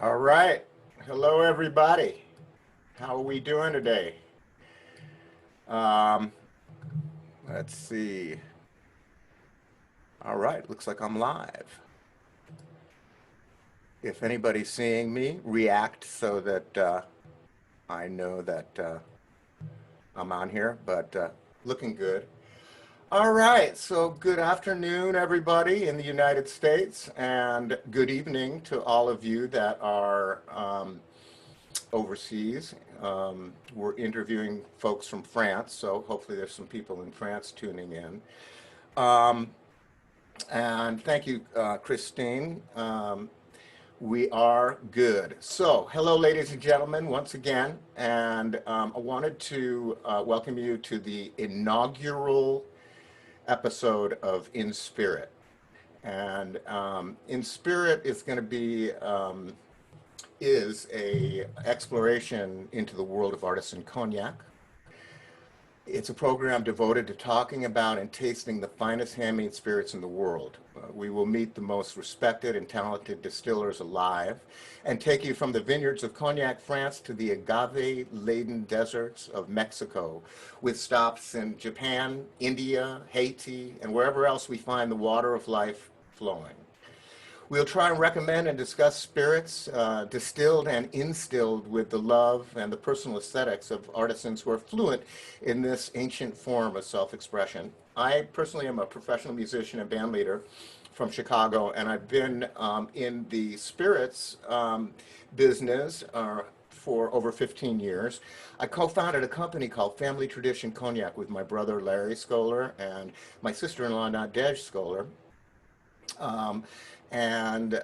All right. Hello, everybody. How are we doing today? Um, let's see. All right. Looks like I'm live. If anybody's seeing me, react so that I know that I'm on here, but looking good. All right. So, good afternoon, everybody in the United States, and good evening to all of you that are overseas. We're interviewing folks from France, so hopefully there's some people in France tuning in. Um, and thank you, Christine. We are good. So, hello, ladies and gentlemen, once again. And I wanted to welcome you to the inaugural episode of In Spirit. And In Spirit is going to be is a exploration into the world of artisan cognac. It's a program devoted to talking about and tasting the finest handmade spirits in the world. We will meet the most respected and talented distillers alive and take you from the vineyards of Cognac, France to the agave-laden deserts of Mexico, with stops in Japan, India, Haiti, and wherever else we find the water of life flowing. We'll try and recommend and discuss spirits distilled and instilled with the love and the personal aesthetics of artisans who are fluent in this ancient form of self-expression. I personally am a professional musician and band leader from Chicago, and I've been in the spirits business for over 15 years. I co-founded a company called Family Tradition Cognac with my brother Larry Scholar and my sister-in-law Nadej Scholar. Um, and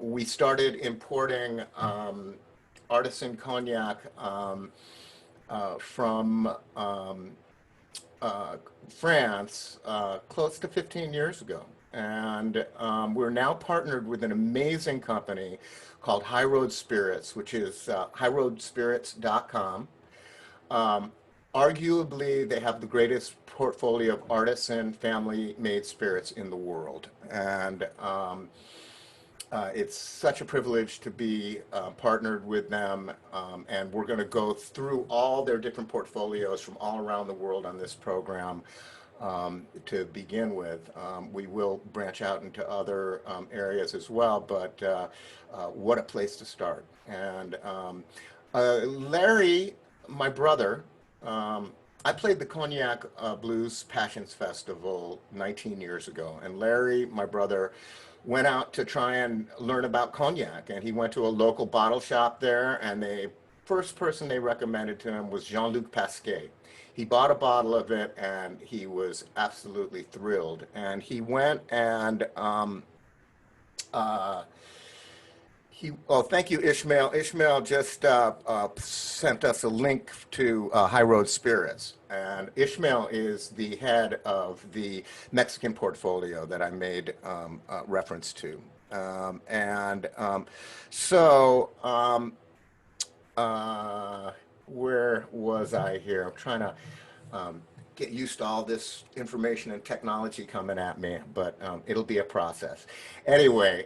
we started importing artisan cognac from France close to 15 years ago. And we're now partnered with an amazing company called High Road Spirits, which is highroadspirits.com. Um, Arguably, they have the greatest portfolio of artisan family-made spirits in the world, and it's such a privilege to be partnered with them. And we're going to go through all their different portfolios from all around the world on this program. To begin with, we will branch out into other areas as well, but what a place to start. And Larry, my brother, um, I played the Cognac Blues Passions Festival 19 years ago, and Larry, my brother, went out to try and learn about cognac, and he went to a local bottle shop there, and the first person they recommended to him was Jean-Luc Pasquet. He bought a bottle of it, and he was absolutely thrilled. And he went and uh, thank you, Ishmael. Ishmael just sent us a link to High Road Spirits. And Ishmael is the head of the Mexican portfolio that I made reference to. And so, where was I here? I'm trying to get used to all this information and technology coming at me, but it'll be a process. Anyway,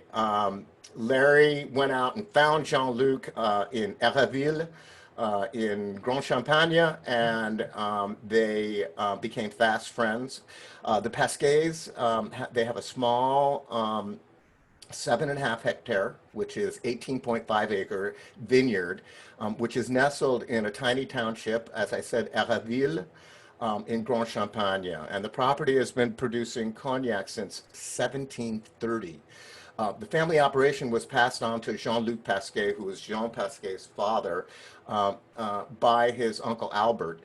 Larry went out and found Jean-Luc in Eraville, in Grand Champagne, and they became fast friends. The Pasquets, they have a small 7.5 hectare, which is 18.5 acre vineyard, which is nestled in a tiny township, as I said, Eraville, in Grand Champagne. And the property has been producing cognac since 1730. The family operation was passed on to Jean-Luc Pasquet, who was Jean Pasquet's father, by his uncle Albert,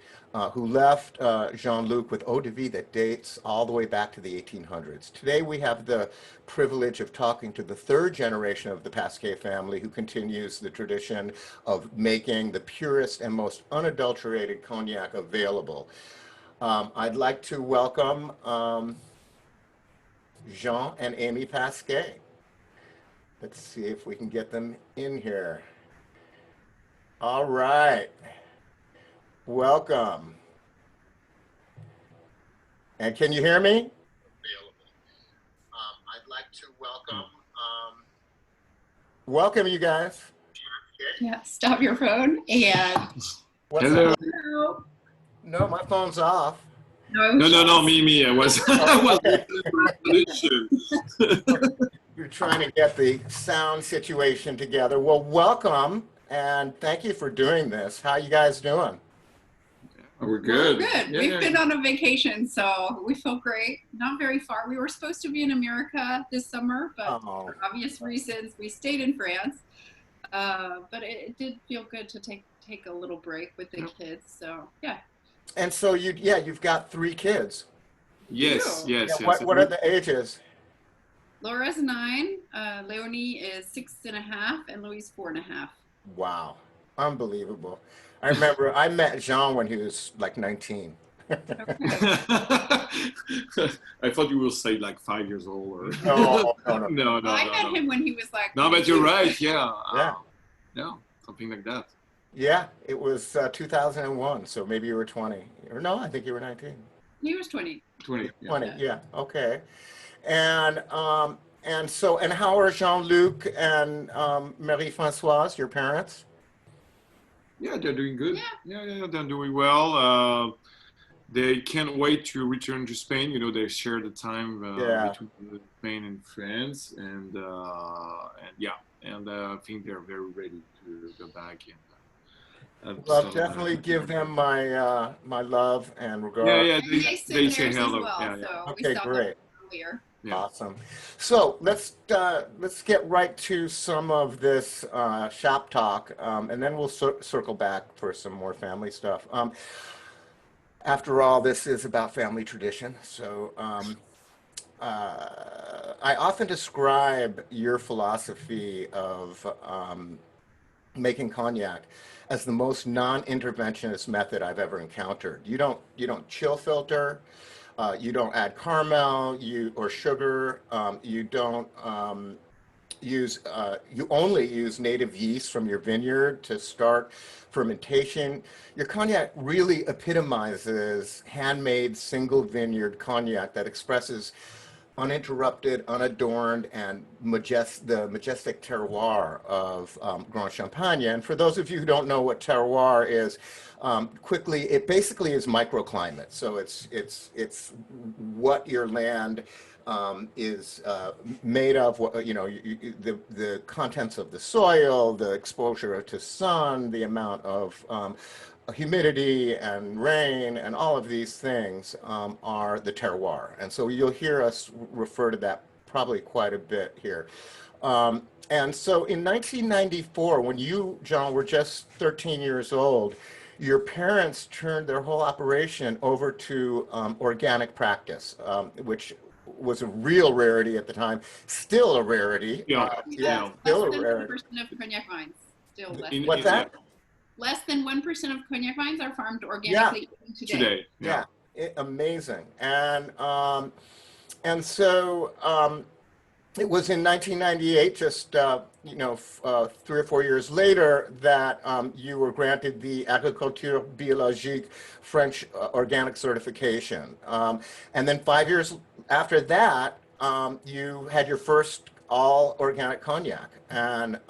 who left Jean-Luc with eau de vie that dates all the way back to the 1800s. Today, we have the privilege of talking to the third generation of the Pasquet family, who continues the tradition of making the purest and most unadulterated cognac available. I'd like to welcome Jean and Amy Pasquet. Let's see if we can get them in here. All right. Welcome. And can you hear me? Available. I'd like to welcome you guys. Yeah, stop your phone and What's Hello. that? hello. No, my phone's off. No, No, me. I was, I Oh, was okay. listening to the solution. You're trying to get the sound situation together. Well, welcome and thank you for doing this. How you guys doing? We're we're good. good. Yeah. We've been on a vacation, so we feel great. Not very far. We were supposed to be in America this summer, but Oh, for obvious reasons, we stayed in France. But it did feel good to take a little break with the kids. So yeah. and so you've got three kids. Yes, You. Yeah, yes, yes. what are the ages? Laura's 9, Leonie is 6.5, and Louise 4.5. Wow, unbelievable. I remember I met Jean when he was like 19. Okay. I thought you will say like 5 years old or No, no, no. no, I met him when he was like No, but you're 22. right. Yeah. Yeah. Yeah, something like that. Yeah, it was 2001, so maybe you were 20. Or no, I think you were 19. He was 20. 20. Yeah. 20, yeah, okay. And how are Jean-Luc and Marie-Françoise, your parents? Yeah, they're doing good. Yeah. Yeah, they're doing well. They can't wait to return to Spain. You know, they share the time Yeah. between Spain and France, and I think they're very ready to go back. Well, definitely give them my love and regard. Yeah, They they sing say theirs hello. as well, Yeah. so we Okay, saw them great. earlier. Yeah. Awesome. So let's get right to some of this shop talk, and then we'll circle back for some more family stuff. After all, this is about family tradition. So I often describe your philosophy of making cognac as the most non-interventionist method I've ever encountered. You don't chill filter, you don't add caramel, or sugar. You don't you only use native yeast from your vineyard to start fermentation. Your cognac really epitomizes handmade single vineyard cognac that expresses uninterrupted, unadorned, and the majestic terroir of Grand Champagne. And for those of you who don't know what terroir is, quickly, it basically is microclimate. So it's what your land is made of. What the contents of the soil, the exposure to sun, the amount of humidity and rain and all of these things are the terroir. And so you'll hear us refer to that probably quite a bit here. And so in 1994, when you, John, were just 13 years old, your parents turned their whole operation over to organic practice, which was a real rarity at the time, still a rarity. Yeah. Still a Less than rarity. 1% of cognac vines. Still less. What's that? Less than 1% of cognac vines are farmed organically today. Yeah. Amazing. And so it was in 1998, just 3 or 4 years later, that you were granted the Agriculture Biologique French organic certification. And then 5 years after that, you had your first all organic cognac. And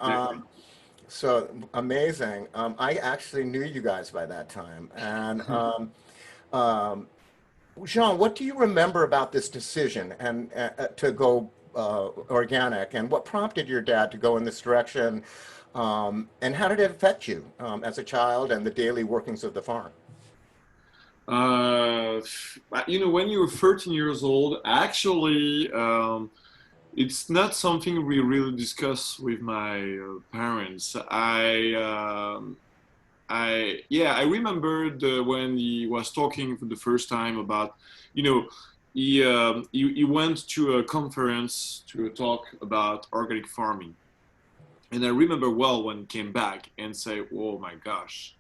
so amazing. I actually knew you guys by that time. And Jean, what do you remember about this decision and to go organic, and what prompted your dad to go in this direction, and how did it affect you as a child and the daily workings of the farm? When you're 13 years old, actually, it's not something we really discuss with my parents. I remembered when he was talking for the first time about, he went to a conference to talk about organic farming. And I remember well when he came back and say, "Oh my gosh,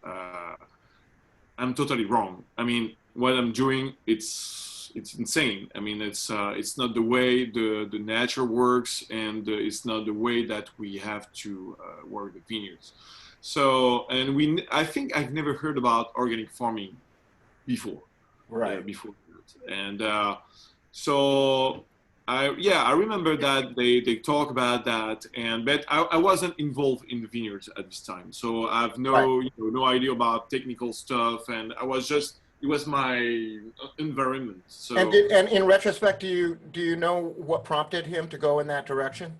I'm totally wrong. I mean, what I'm doing, it's insane. I mean, it's not the way the nature works, and it's not the way that we have to work the vineyards." So, and I think I've never heard about organic farming before. Right. Before that. And so I remember that they talk about that, but I wasn't involved in the vineyards at this time, so I have Right. no idea about technical stuff, and it was my environment. And So and in retrospect, do you know what prompted him to go in that direction?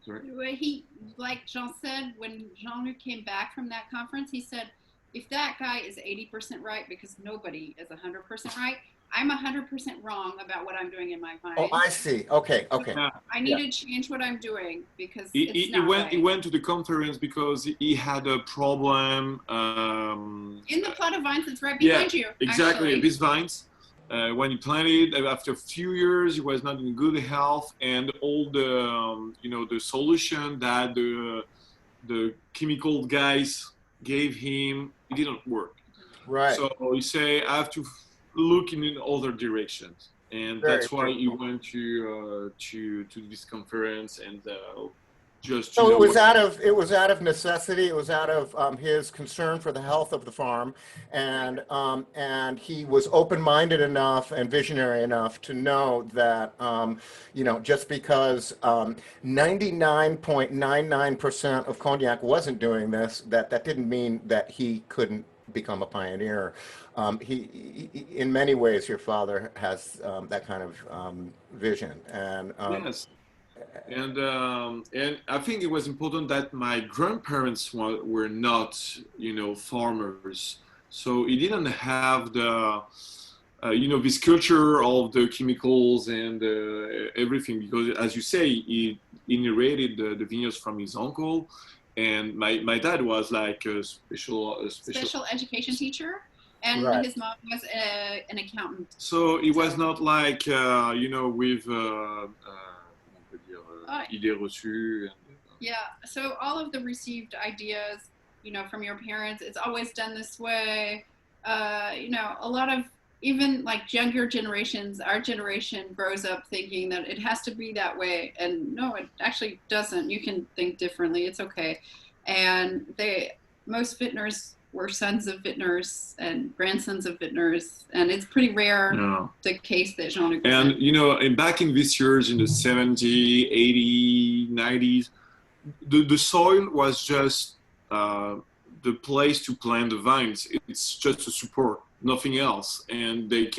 sorry. He, like Jean said, when Jean-Luc came back from that conference, he said, if that guy is 80% right, because nobody is 100% right, I'm 100% wrong about what I'm doing in my Oh, mind. I see. Okay, okay. Yeah. I need to change what I'm doing because He, it's he not went right. he went to the conference because he had a problem. In the plot of vines, it's right Yeah, behind you. exactly. Actually. These vines, when he planted, after a few years, he was not in good health, and all the the solution that the chemical guys gave him, it didn't work. Right. So he say, I have to look in other directions, and Very that's why true. he went to this conference and just to So know what. it was out of necessity. It was out of his concern for the health of the farm, and he was open-minded enough and visionary enough to know that just because 99.99% of cognac wasn't doing this, that didn't mean that he couldn't become a pioneer. In many ways, your father has that kind of vision, and Yes. And I think it was important that my grandparents were not, farmers, so he didn't have the, this culture of the chemicals and everything. Because, as you say, he inherited the vineyards from his uncle, and my dad was like a Special education teacher, and Right. his mom was an accountant. So it was not like with idées reçues. Yeah. So all of the received ideas, from your parents, it's always done this way. A lot of even like younger generations, our generation grows up thinking that it has to be that way, and no, it actually doesn't. You can think differently. It's okay. And most vintners were sons of vintners and grandsons of vintners, and it's pretty rare the case that Jean-Luc was And in. and back in these years, in the 70s, 80s, 90s, the soil was just the place to plant the vines. It's just a support, nothing else. And you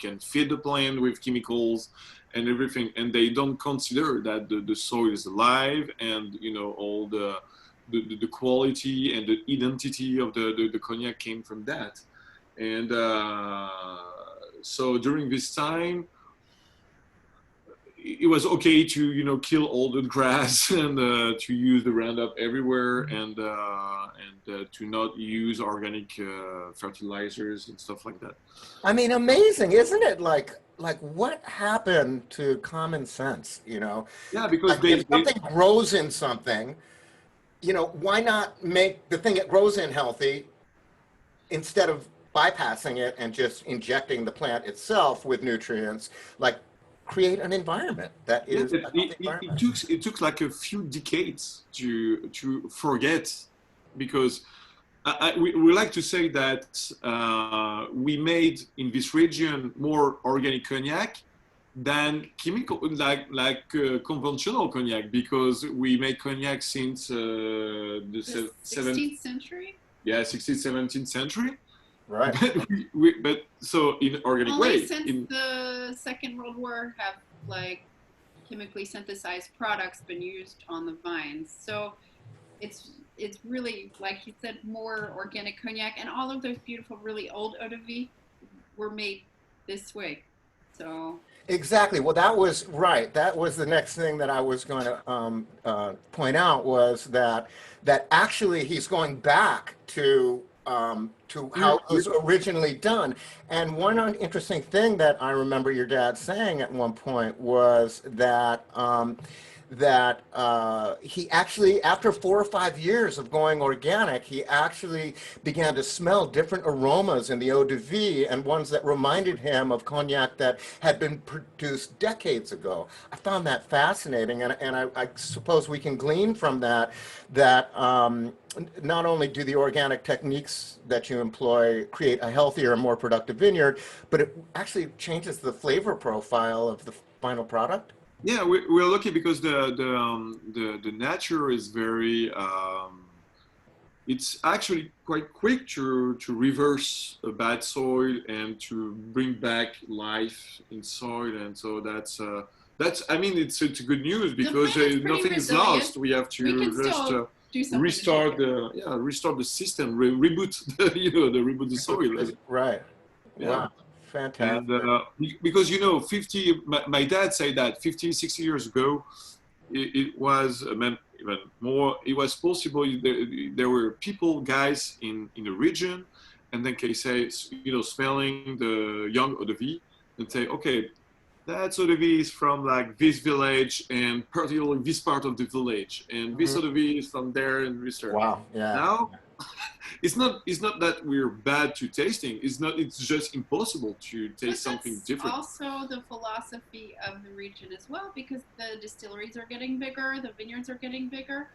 can feed the plant with chemicals and everything, and they don't consider that the soil is alive, and all the quality and the identity of the cognac came from that. And so during this time, it was okay to kill all the grass and to use the Roundup everywhere, and to not use organic fertilizers and stuff like that. I mean, amazing, isn't it? Like what happened to common sense? Yeah, because Like if something grows in something, why not make the thing it grows in healthy instead of bypassing it and just injecting the plant itself with nutrients? Like create an environment that is a healthy environment. it took like a few decades to forget, because we like to say that we made in this region more organic cognac than chemical, like conventional cognac, because we make cognac since the 16th century. Yeah, 16th, 17th century. Right. But so in organic Only way. since the Second World War have like chemically synthesized products been used on the vines. So it's really, like he said, more organic cognac, and all of those beautiful, really old eau de vie were made this way. So Exactly. Well, that was right. That was the next thing that I was going to point out, was that actually he's going back to how it was originally done. And one interesting thing that I remember your dad saying at one point was that that he actually, after 4 or 5 years of going organic, he actually began to smell different aromas in the eau de vie and ones that reminded him of cognac that had been produced decades ago. I found that fascinating, and I suppose we can glean from that not only do the organic techniques that you employ create a healthier and more productive vineyard, but it actually changes the flavor profile of the final product. Yeah, we're lucky because the nature is very it's actually quite quick to reverse a bad soil and to bring back life in soil, and so that's I mean it's good news because nothing is lost. We have to just restart the system, reboot reboot the soil. Right. Yeah. Wow. Fantastic. And because 50, my dad said that 50, 60 years ago, it was even more, it was possible. There were people, guys in the region, and then they say, smelling the young eau de vie and say, okay, that eau de vie is from like this village and particularly this part of the village, and this eau de vie is from there and this. Wow. Yeah. Now, it's not that we're bad to tasting. It's just impossible to taste something different. Also the philosophy of the region as well, because the distilleries are getting bigger, the vineyards are getting bigger.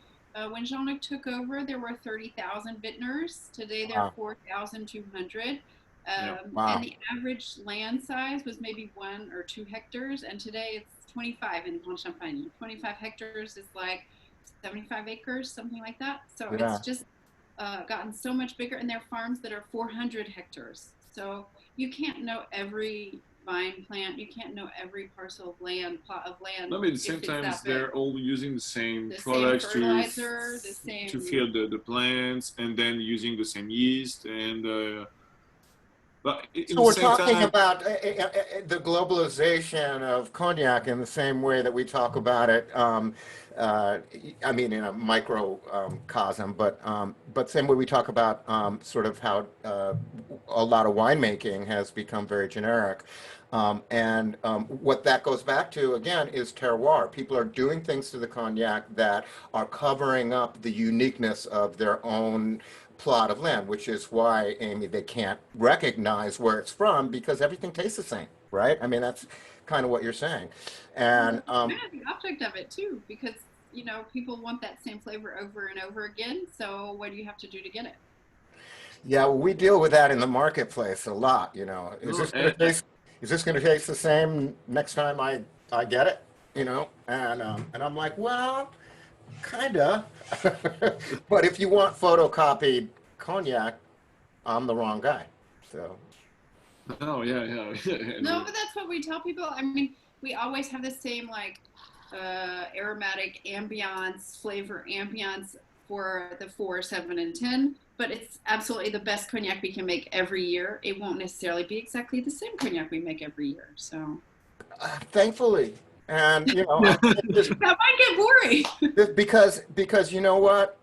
When Jean-Luc took over, there were 30,000 vintners. Today there are 4,200. Wow. And the average land size was maybe 1 or 2 hectares, and today it's 25 in Grand Champagne. 25 hectares is like 75 acres, something like that. So it's just gotten so much bigger, and there are farms that are 400 hectares. So you can't know every vine plant, you can't know every parcel of land, plot of land. No, but at the same time, they're all using the same products to feed the plants, and then using the same yeast. And but so we're talking about the globalization of cognac in the same way that we talk about it. I mean, in a microcosm, but same way we talk about sort of how a lot of winemaking has become very generic. And what that goes back to, again, is terroir. People are doing things to the cognac that are covering up the uniqueness of their own plot of land, which is why, Amy, they can't recognize where it's from because everything tastes the same, right? I mean, that's kind of what you're saying. And the object of it too, because people want that same flavor over and over again. So what do you have to do to get it? Yeah, well, we deal with that in the marketplace a lot. Is this going to taste the same next time I get it? And I'm like, well, kinda. But if you want photocopied cognac, I'm the wrong guy. So. Oh yeah. No, but that's what we tell people. I mean, we always have the same aromatic ambiance, flavor ambiance for the 4, 7, and 10. But it's absolutely the best cognac we can make every year. It won't necessarily be exactly the same cognac we make every year. So. Thankfully. And that might get boring. because you know what,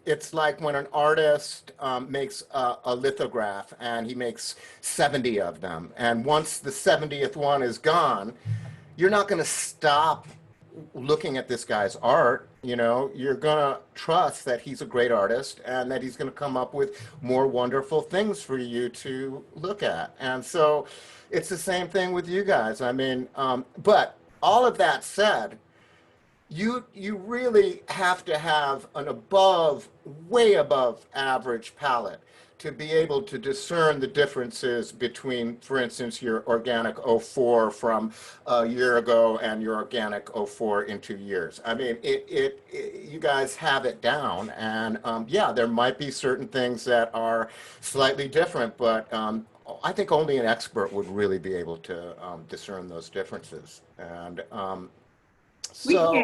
it's like when an artist makes a lithograph and he makes 70 of them, and once the 70th one is gone, you're not going to stop looking at this guy's art. You're going to trust that he's a great artist and that he's going to come up with more wonderful things for you to look at. And so it's the same thing with you guys. I mean, but all of that said, you really have to have an way above average palate to be able to discern the differences between, for instance, your organic 04 from a year ago and your organic 04 in 2 years. I mean, you guys have it down, and yeah, there might be certain things that are slightly different, but I think only an expert would really be able to discern those differences. And so, we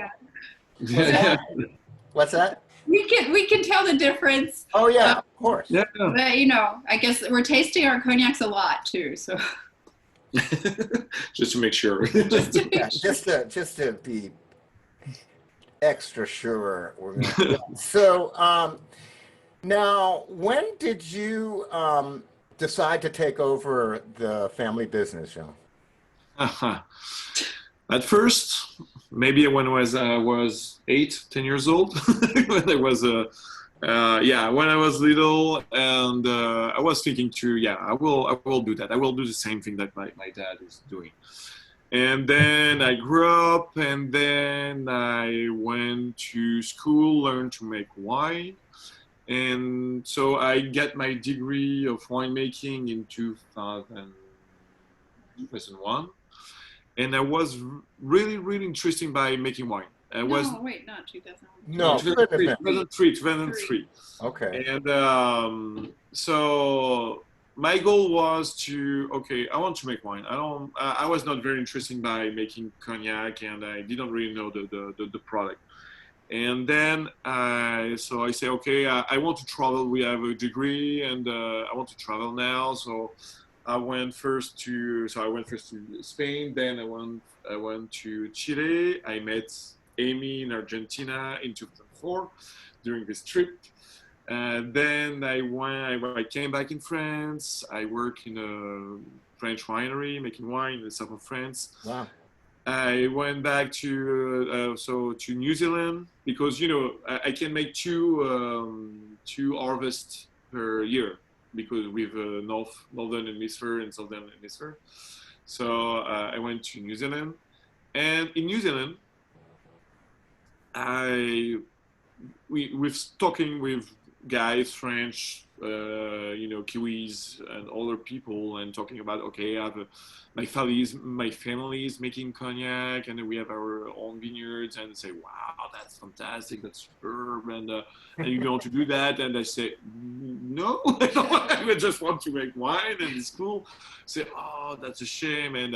can. What's that? We can tell the difference. Oh yeah, of course. Yeah. But I guess we're tasting our cognacs a lot too. So just to make sure. just to be extra sure. So now, when did you decide to take over the family business, Jean? At first, maybe when I was 8, 10 years old, when I was when I was little, and I was thinking to, I will do that. I will do the same thing that my dad is doing. And then I grew up, and then I went to school, learned to make wine. And so I get my degree of winemaking in 2001. And I was really, really interested by making wine. I was No, wait, not 2000. No, couldn't have been. 2003. Okay. And so my goal was to, okay, I want to make wine. I was not very interested by making cognac, and I didn't really know the product. And then so I say, okay, I want to travel. We have a degree, and I want to travel now. So I went first to Spain. Then I went to Chile. I met Amy in Argentina in 2004 during this trip. Then I came back in France. I work in a French winery making wine in the south of France. Wow. I went back to to New Zealand, because I can make two harvests per year, because with northern hemisphere and southern hemisphere. So I went to New Zealand, and in New Zealand, with talking with guys, French, Kiwis and other people, and talking about, okay, I have my family is making cognac, and we have our own vineyards, and say, wow, that's fantastic, that's superb, and you want to do that? And I say, no, I just want to make wine, and it's cool. Say, oh, that's a shame, and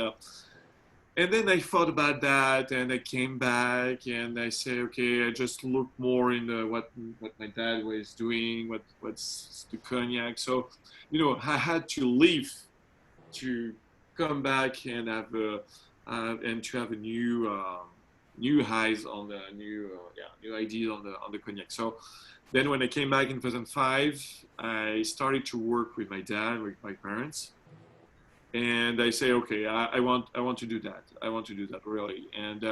then I thought about that, and I came back, and I say, okay, I just look more in what my dad was doing, what's the cognac. So, I had to leave to come back and have and to have a new eyes on the new ideas on the cognac. So then when I came back in 2005, I started to work with my dad, with my parents. And I say, okay, I want to do that. I want to do that, really. And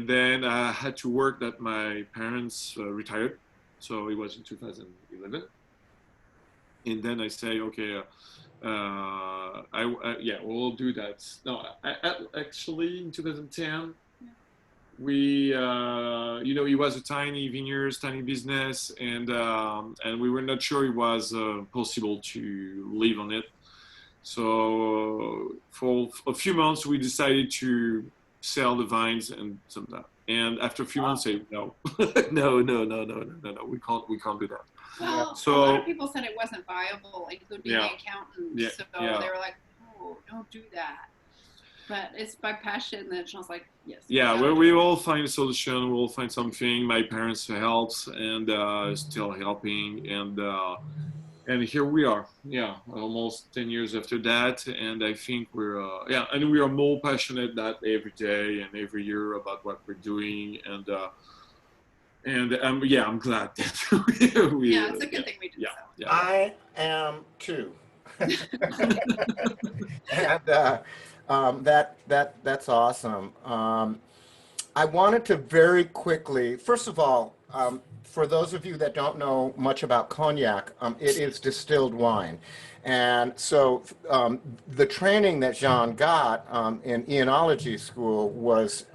then I had to work that my parents retired. So it was in 2011. And then I say, okay, we'll do that. No, actually in 2010, we, it was a tiny vineyard, tiny business, and we were not sure it was possible to live on it. So for a few months, we decided to sell the vines and some of that. And after a few months, say no, no, we can't do that. Well, So a lot of people said it wasn't viable, including the accountants. So they were like, "No, don't do that." But it's by passion that Jean's like, "Yes." Yeah, well, we will find a solution. We'll find something. My parents helped, and still helping, and here we are. Yeah, almost 10 years after that, and I think and we are more passionate that every day and every year about what we're doing, and I'm glad that we. Yeah, it's a good thing we did. Yeah. I am too. And that's awesome. I wanted to very quickly, first of all, for those of you that don't know much about cognac, it is distilled wine. And so the training that Jean got in enology school was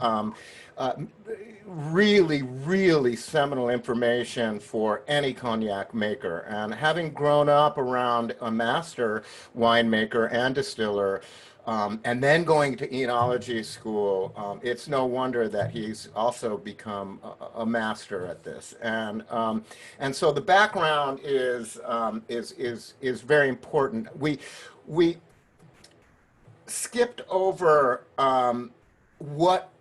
really, really seminal information for any cognac maker. And having grown up around a master winemaker and distiller, and then going to enology school, it's no wonder that he's also become a master at this. And so the background is very important. We skipped over what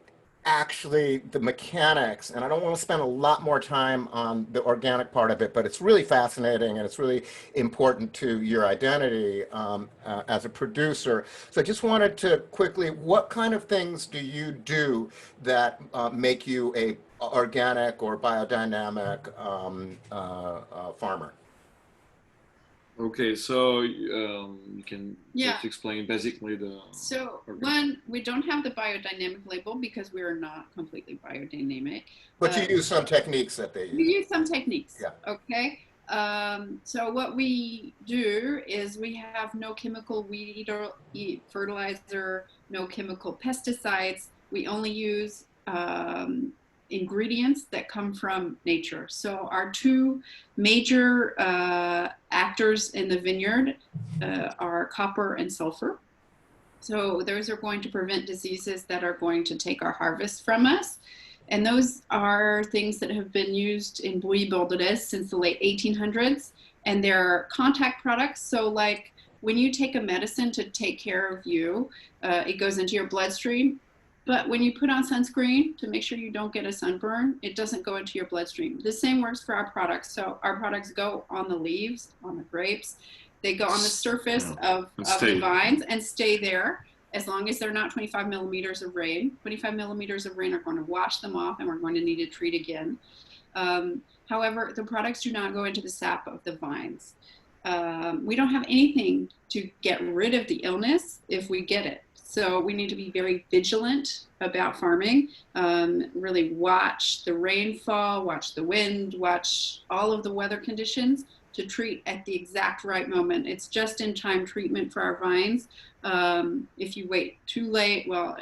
actually the mechanics, and I don't want to spend a lot more time on the organic part of it, but it's really fascinating and it's really important to your identity as a producer. So I just wanted to quickly, what kind of things do you do that make you a organic or biodynamic farmer? Okay, so you can Yeah. just explain basically the. So Okay. one, we don't have the biodynamic label because we are not completely biodynamic. But you use some techniques that they We use. use some techniques. Yeah. Okay. So what we do is we have no chemical weed or fertilizer, no chemical pesticides. We only use ingredients that come from nature. So our two major actors in the vineyard are copper and sulfur. So those are going to prevent diseases that are going to take our harvest from us. And those are things that have been used in Bouilly Bordelais since the late 1800s. And they're contact products. So like when you take a medicine to take care of you, it goes into your bloodstream. But when you put on sunscreen to make sure you don't get a sunburn, it doesn't go into your bloodstream. The same works for our products. So our products go on the leaves, on the grapes. They go on the surface of the vines and stay there as long as they're not 25 millimeters of rain. 25 millimeters of rain are going to wash them off and we're going to need to treat again. However, the products do not go into the sap of the vines. We don't have anything to get rid of the illness if we get it. So we need to be very vigilant about farming, really watch the rainfall, watch the wind, watch all of the weather conditions to treat at the exact right moment. It's just in time treatment for our vines. If you wait too late, well,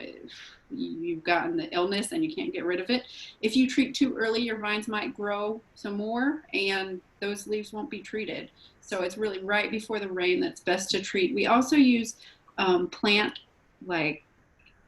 you've gotten the illness and you can't get rid of it. If you treat too early, your vines might grow some more and those leaves won't be treated. So it's really right before the rain that's best to treat. We also use plant like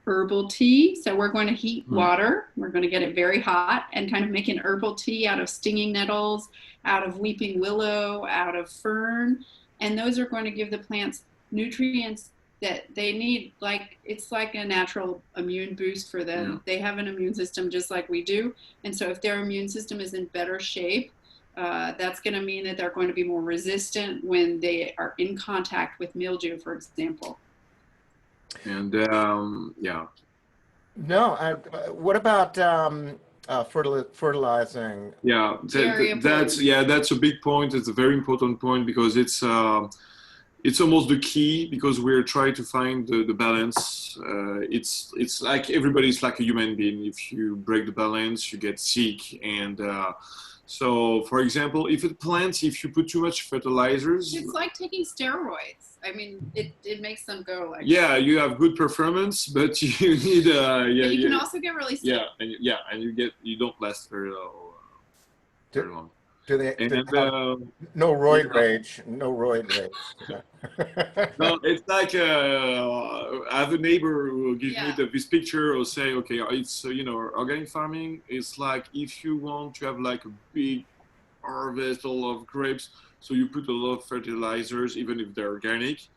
herbal tea. So we're going to heat water. We're going to get it very hot and kind of make an herbal tea out of stinging nettles, out of weeping willow, out of fern. And those are going to give the plants nutrients that they need. Like it's like a natural immune boost for them. Yeah. They have an immune system just like we do. And so if their immune system is in better shape, that's going to mean that they're going to be more resistant when they are in contact with mildew, for example. And yeah. No, what about fertilizing? Yeah, that's a big point. It's a very important point because it's almost the key because we're trying to find the balance. It's like everybody's like a human being. If you break the balance, you get sick. And so, for example, if you put too much fertilizers, it's like taking steroids. I mean, it makes them go like. Yeah, you have good performance, but you need you can also get really sick. And you don't last very long. Do they have no roid rage? No roid rage. No, it's like I have a neighbor who gives me this picture or say, okay, it's organic farming is like if you want to have like a big harvest of grapes, so you put a lot of fertilizers, even if they're organic.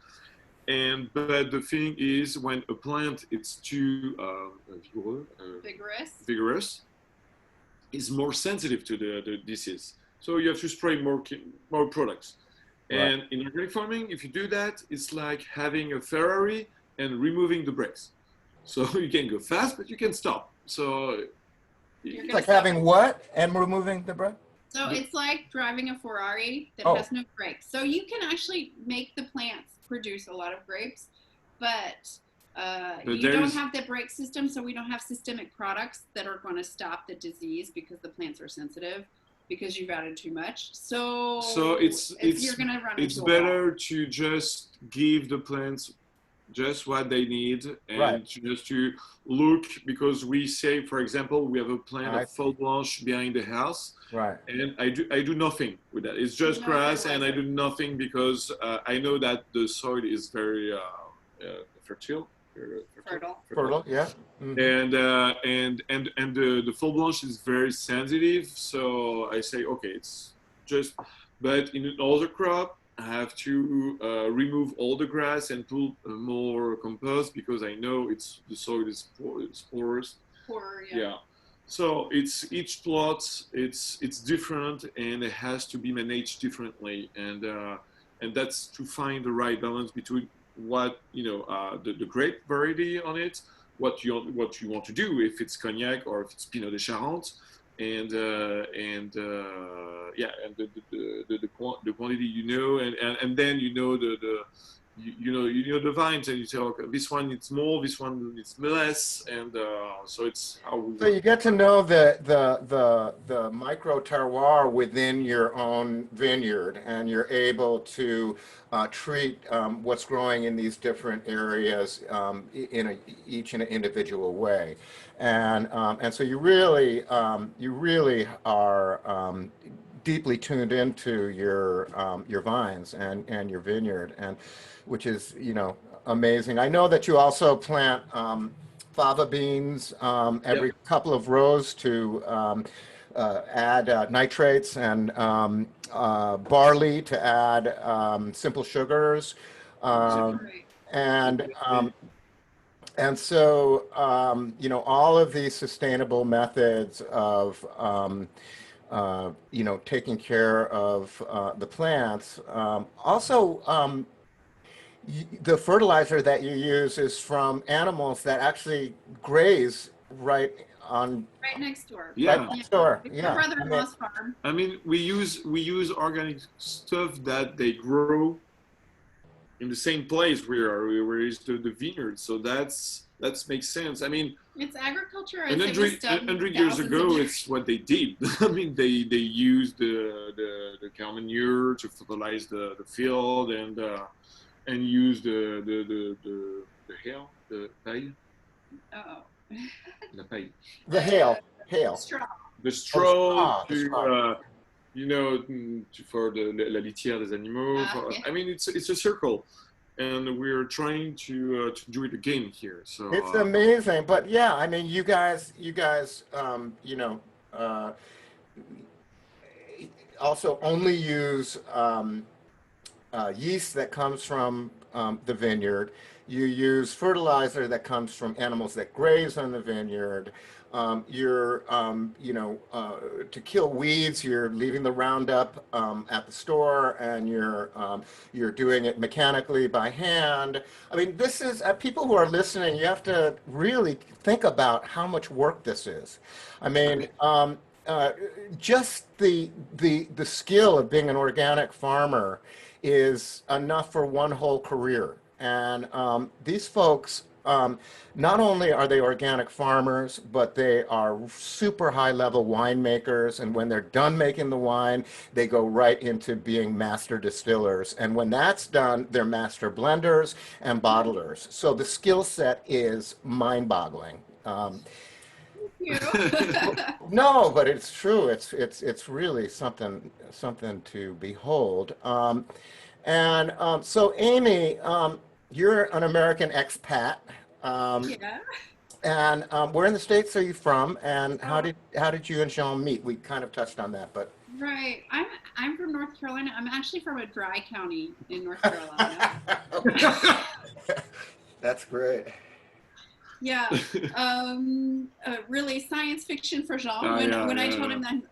But the thing is, when a plant it's too vigorous, it's more sensitive to the disease. So you have to spray more products. Right. And in organic farming, if you do that, it's like having a Ferrari and removing the brakes. So you can go fast, but you can stop. So it's like having what and removing the brake? So it's like driving a Ferrari that has no brakes. So you can actually make the plants produce a lot of grapes, but you don't have the brake system, so we don't have systemic products that are going to stop the disease because the plants are sensitive because you've added too much. So you're going to run it's better to just give the plants just what they need and just to look, because we say, for example, we have a plant of fol blanche behind the house, and I do nothing with that. It's just grass, and I do nothing because I know that the soil is very fertile, yeah. Mm-hmm. And the fol blanche is very sensitive, so I say okay, it's just. But in another crop, I have to remove all the grass and put more compost because I know the soil is porous. Yeah. So it's each plot, it's different and it has to be managed differently, and that's to find the right balance between what the grape variety on it, what you want to do, if it's Cognac or if it's Pinot de Charente, and yeah, and the quantity, and then you know the vines, and you say, okay, this one needs more, this one needs less, and so it's how we So work. you get to know the micro terroir within your own vineyard, and you're able to treat what's growing in these different areas each in an individual way, and so you really are deeply tuned into your vines and your vineyard, and which is amazing. I know that you also plant fava beans Yep. every couple of rows to add nitrates, and barley to add simple sugars, um, Right. and um, and so all of these sustainable methods of taking care of the plants. Also, the fertilizer that you use is from animals that actually graze right on Right next door. right Yeah. Yeah. next door. It's my Yeah, I mean, brother-in-law's farm. I mean, we use organic stuff that they grow in the same place where is the vineyard. So that makes sense. I mean, It's agriculture and as it was done 100 years thousands of ago, years. it's what they did. I mean, they used the cow manure to fertilize the field, and use the hail, the paille, Oh. la paille, the Uh, hail, straw. the oh, the straw straw, the straw. for la litière des animaux. Yeah. I mean, it's a circle, and we're trying to do it again here. So It's amazing, but yeah, I mean, you guys, uh, also only use yeast that comes from the vineyard. You use fertilizer that comes from animals that graze on the vineyard. To kill weeds, you're leaving the Roundup at the store, and you're doing it mechanically by hand. I mean, this is people who are listening. You have to really think about how much work this is. I mean, uh, just the skill of being an organic farmer is enough for one whole career. And these folks, not only are they organic farmers, but they are super high level winemakers. And when they're done making the wine, they go right into being master distillers. And when that's done, they're master blenders and bottlers. So the skill set is mind boggling. You. No, but it's true. It's really something to behold. So, Amy, you're an American expat, um, Yeah. and where in the States are you from? And how Oh, did you and Jean meet? We kind of touched on that, but right. I'm from North Carolina. I'm actually from a dry county in North Carolina. that's great. Yeah. Really science fiction for Jean. yeah, When I yeah, told yeah. him that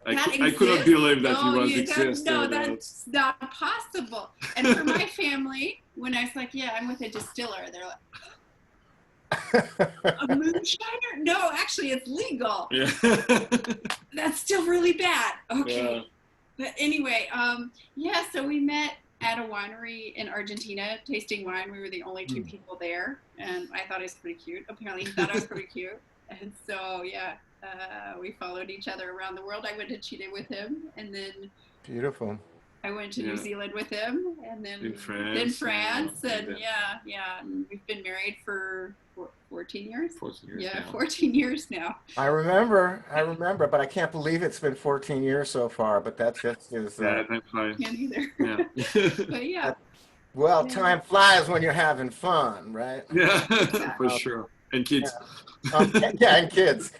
I, that I could not exists, believe that no, it was you that no, existed. that's not possible. And for my family, when I was like, yeah, I'm with a distiller, they're like, a moonshiner? No, actually, it's legal. Yeah. That's still really bad. Okay. Yeah. But anyway, yeah, so we met at a winery in Argentina tasting wine. We were the only two people there, and I thought I was pretty cute. Apparently, he thought I was pretty cute. And so, yeah, we followed each other around the world. I went to Chile with him, and then Beautiful. I went to Yeah. New Zealand with him, and then In France, and yeah, and we've been married for 14 years. 14 years Yeah, now. 14 years now. I remember, but I can't believe it's been 14 years so far. But that just is, Yeah, time flies. Can't either. Yeah. But yeah, well, yeah. time flies when you're having fun, right? Yeah, for Um, sure. And kids. yeah, and kids.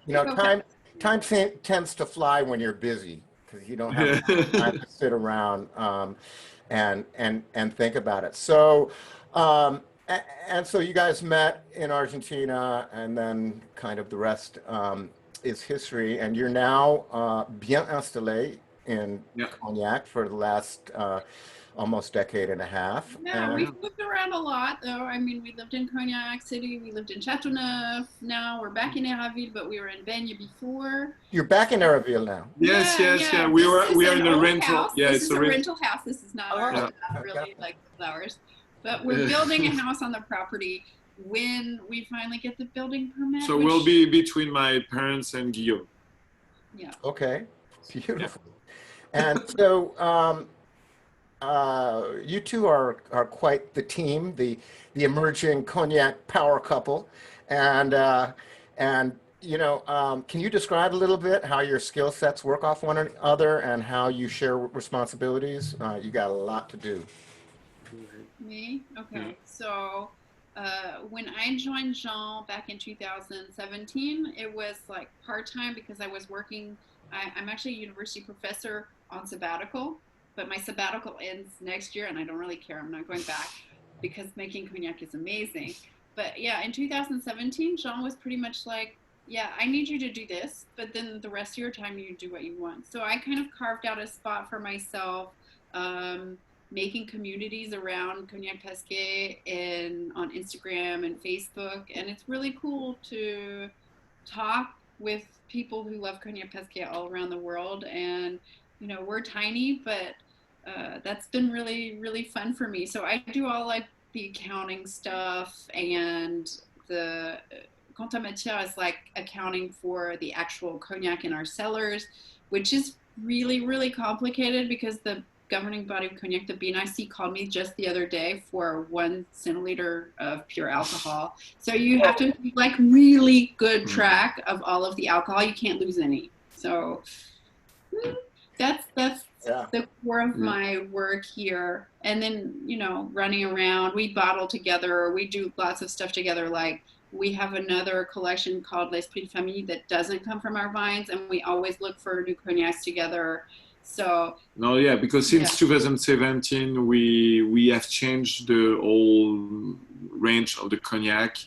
Okay. Time tends to fly when you're busy because you don't have Yeah. time to sit around and think about it. So, and so you guys met in Argentina, and then kind of the rest is history. And you're now bien installé in Yeah. Cognac for the last almost decade and a half. Yeah, And we've moved around a lot, though. I mean, we lived in Cognac City, we lived in Chateauneuf. Now we're back in Eraville, but we were in Baigne before. you're back in Eraville now. Yes, Yeah, yes, yeah. yeah. We This is are an in a old rental. house. Yeah, This it's is a a rental. rental house. This is not Oh, ours. Yeah. It's not really okay. like ours. But we're building a house on the property when we finally get the building permit. So we'll be between my parents and Guillaume. Yeah. Okay, Yeah. beautiful. And so you two are quite the team, the emerging cognac power couple, and can you describe a little bit how your skill sets work off one another and how you share responsibilities? You got a lot to do. Me? Okay. Yeah. So when I joined Jean back in 2017, it was like part-time because I was working. I'm actually a university professor on sabbatical, but my sabbatical ends next year and I don't really care. I'm not going back because making cognac is amazing. But yeah, in 2017, Jean was pretty much like, yeah, I need you to do this, but then the rest of your time you do what you want. So I kind of carved out a spot for myself. Um, Making communities around Cognac Pasquet and on Instagram and Facebook. And it's really cool to talk with people who love Cognac Pasquet all around the world. And, we're tiny, but that's been really, really fun for me. So I do all like the accounting stuff and the compte matière is like accounting for the actual cognac in our cellars, which is really, really complicated because the governing body of cognac, the BNIC, called me just the other day for 1 centiliter of pure alcohol. So you have to keep like really good track of all of the alcohol. You can't lose any. So that's Yeah. the core of my work here. And then, running around, we bottle together, we do lots of stuff together. Like we have another collection called L'Esprit de Famille that doesn't come from our vines, and we always look for new cognacs together. So no, yeah, because since 2017 we have changed the whole range of the cognac,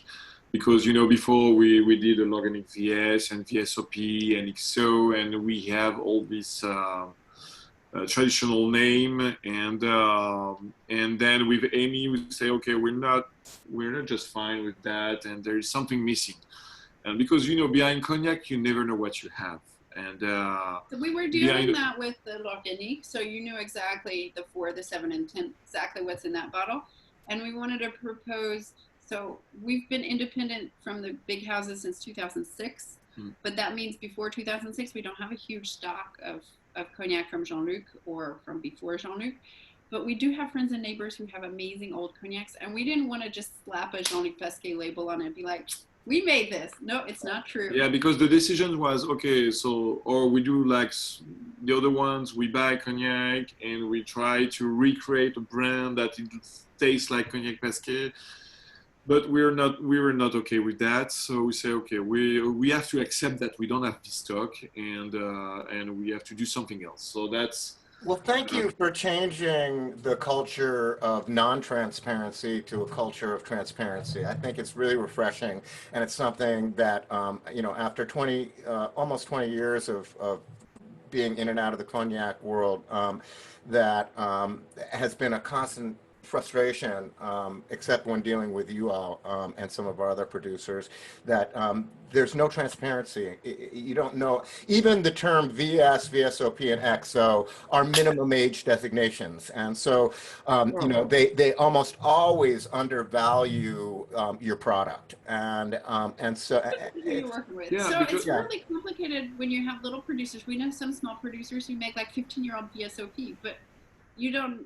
because before we did an organic VS and VSOP and XO, and we have all this traditional name, and then with Amy we say, okay, we're not just fine with that, and there is something missing, and because behind cognac you never know what you have. And so we were doing that with the L'Organique, so you knew exactly the 4, the 7, and 10, exactly what's in that bottle. And we wanted to propose, so we've been independent from the big houses since 2006, but that means before 2006 we don't have a huge stock of cognac from Jean-Luc or from before Jean-Luc. But we do have friends and neighbors who have amazing old cognacs, and we didn't want to just slap a Jean-Luc Pasquet label on it and be like, we made this. No, it's not true. Yeah, because the decision was, okay, so, or we do like the other ones, we buy cognac and we try to recreate a brand that it tastes like Cognac Pasquet, but we were not okay with that. So we say, okay, we have to accept that we don't have this stock, and we have to do something else. So that's. Well, thank you for changing the culture of non-transparency to a culture of transparency. I think it's really refreshing, and it's something that, after almost 20 years of being in and out of the cognac world, that has been a constant frustration, except when dealing with you all and some of our other producers, that there's no transparency. You don't know. Even the term VS, VSOP, and XO are minimum age designations, and so they almost always undervalue your product, and so you're working with. Yeah, so because, it's really complicated when you have little producers. We know some small producers who make like 15-year-old VSOP, but you don't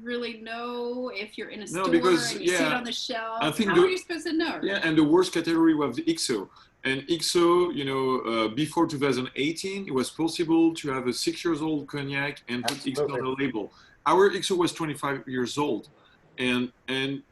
really know if you're in a store because, and you see it on the shelf. I think how are you supposed to know? Yeah, and the worst category was the XO. And XO, before 2018, it was possible to have a 6-year-old cognac and put XO on the label. Our XO was 25 years old. And when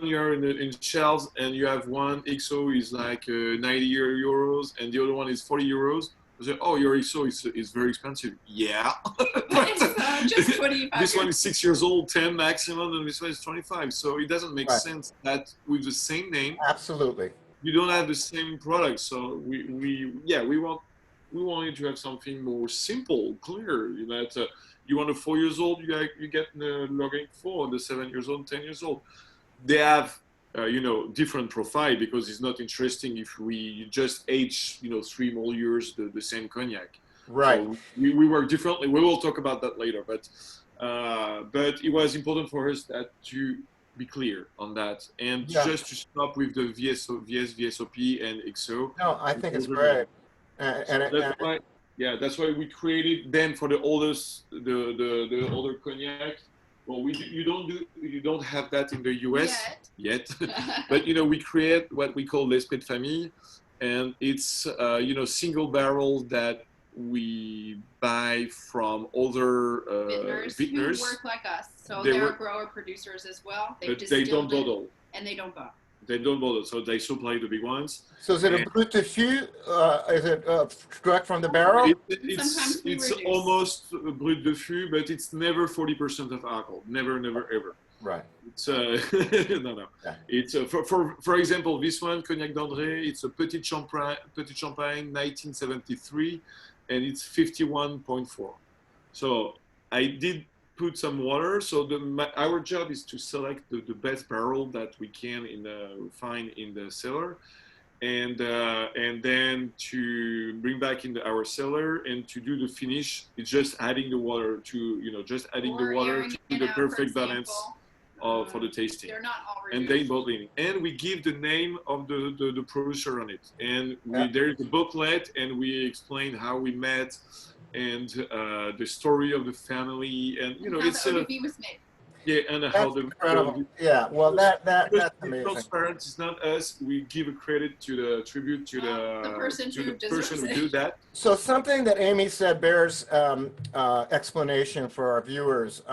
you're in shelves and you have one XO is like 90 euros and the other one is 40 euros, I say, oh, your XO is very expensive. Yeah. It's just 25. This one is 6 years old, 10 maximum, and this one is 25. So it doesn't make sense that with the same name, absolutely, you don't have the same product. So we wanted to have something more simple, clear. That You want a 4 years old, you get the Login 4, the 7 years old, 10 years old. They have, different profile because it's not interesting if we just age, 3 more years the same cognac. Right. So we work differently. We will talk about that later, but it was important for us to be clear on that and Yeah. just to stop with the VSOP and XO. No, I think it's great. That's why we created then for the oldest, the older cognac. Well, you don't have that in the US yet. But we create what we call l'esprit de famille, and it's single barrel that we buy from other vintners who work like us. So they're grower producers as well. But they don't bottle. And they don't bottle. They don't bottle, so they supply the big ones. So is it a brut de fût? Is it direct from the barrel? It's almost a brut de fût, but it's never 40% of alcohol. Never, ever. Right. It's no. Yeah. It's for example, this one, Cognac d'André. It's a Petit Champagne, 1973, and it's 51.4. So I did put some water. So our job is to select the best barrel that we can find in the cellar, and then to bring back in our cellar and to do the finish. It's just adding the water to the perfect balance for the tasting. They're not all and then bottling. And we give the name of the producer on it, and there's a booklet, and we explain how we met. And the story of the family, and it's how the ODV was made. Yeah, and how the incredible. Yeah, well, that's amazing. Transparent. It's not us. We give a credit to the tribute to the person who do that. So something that Amy said bears explanation for our viewers.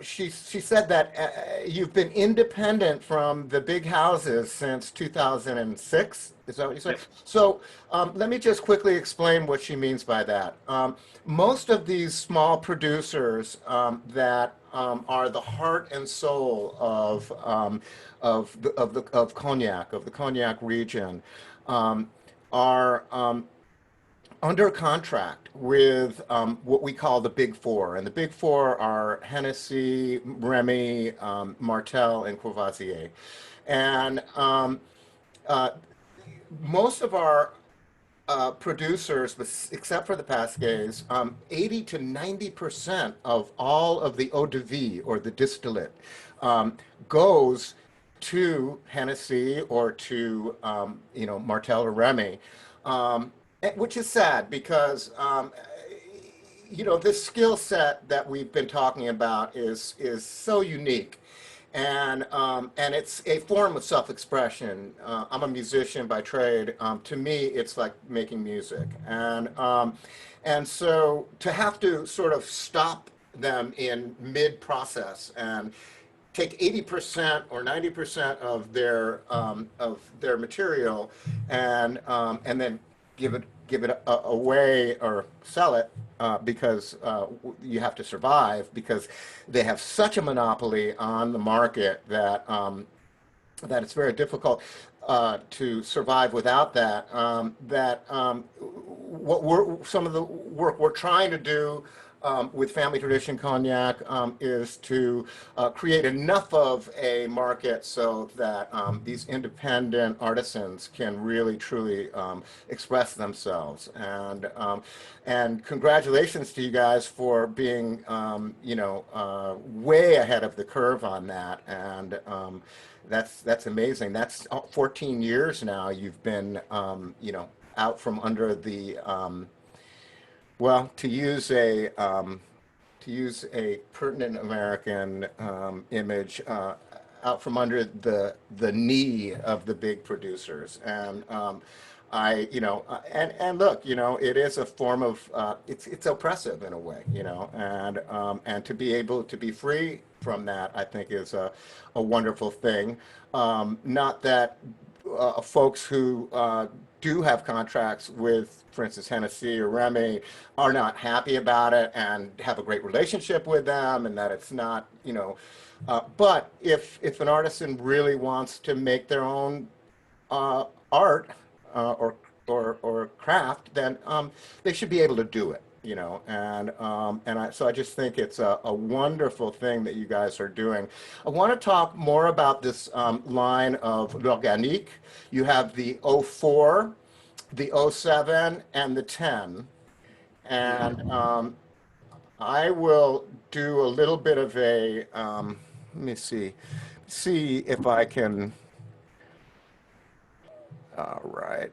She said that you've been independent from the big houses since 2006. Is that what you said? Yep. So let me just quickly explain what she means by that. Most of these small producers that are the heart and soul of cognac, of the cognac region, are under contract with what we call the Big Four. And the Big Four are Hennessy, Remy, Martell, and Courvoisier. And most of our producers, except for the Pasquets, 80 to 90% of all of the eau de vie, or the distillate, goes to Hennessy or to Martell or Remy. Which is sad because this skill set that we've been talking about is so unique, and it's a form of self-expression. I'm a musician by trade. To me, it's like making music, and so to have to sort of stop them in mid-process and take 80% or 90% of their material and then give it away or sell it because you have to survive, because they have such a monopoly on the market that it's very difficult to survive without that. Some of the work we're trying to do with Family Tradition Cognac is to create enough of a market so that these independent artisans can really truly express themselves. And congratulations to you guys for being way ahead of the curve on that. And that's amazing. That's 14 years now you've been out from under the well, to use a pertinent American image, out from under the knee of the big producers. And and look, it is a form of it's oppressive in a way, and to be able to be free from that, I think, is a wonderful thing. Not that folks who do have contracts with, for instance, Hennessy or Remy, are not happy about it and have a great relationship with them, and that it's not, but if an artisan really wants to make their own art or craft, then they should be able to do it. you know, so I just think it's a wonderful thing that you guys are doing. I want to talk more about this line of l'organique. You have the '04, the '07, and the 10. And I will do a little bit of a, let me see if I can, all right.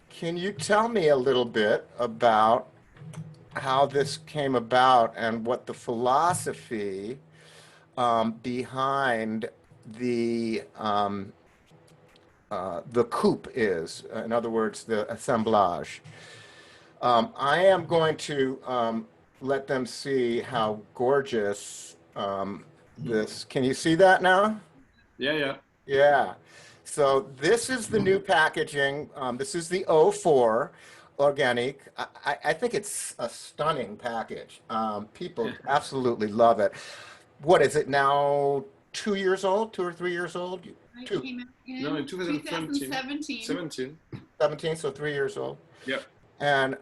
Can you tell me a little bit about how this came about and what the philosophy behind the coupe is? In other words, the assemblage. I am going to let them see how gorgeous this. Can you see that now? Yeah, yeah. Yeah. So this is the new packaging. This is the '04 organic. I think it's a stunning package. People absolutely love it. What is it now? 2 years old? 2 or 3 years old? It came out No, in in 2017. 17. 17, so 3 years old. Yeah. And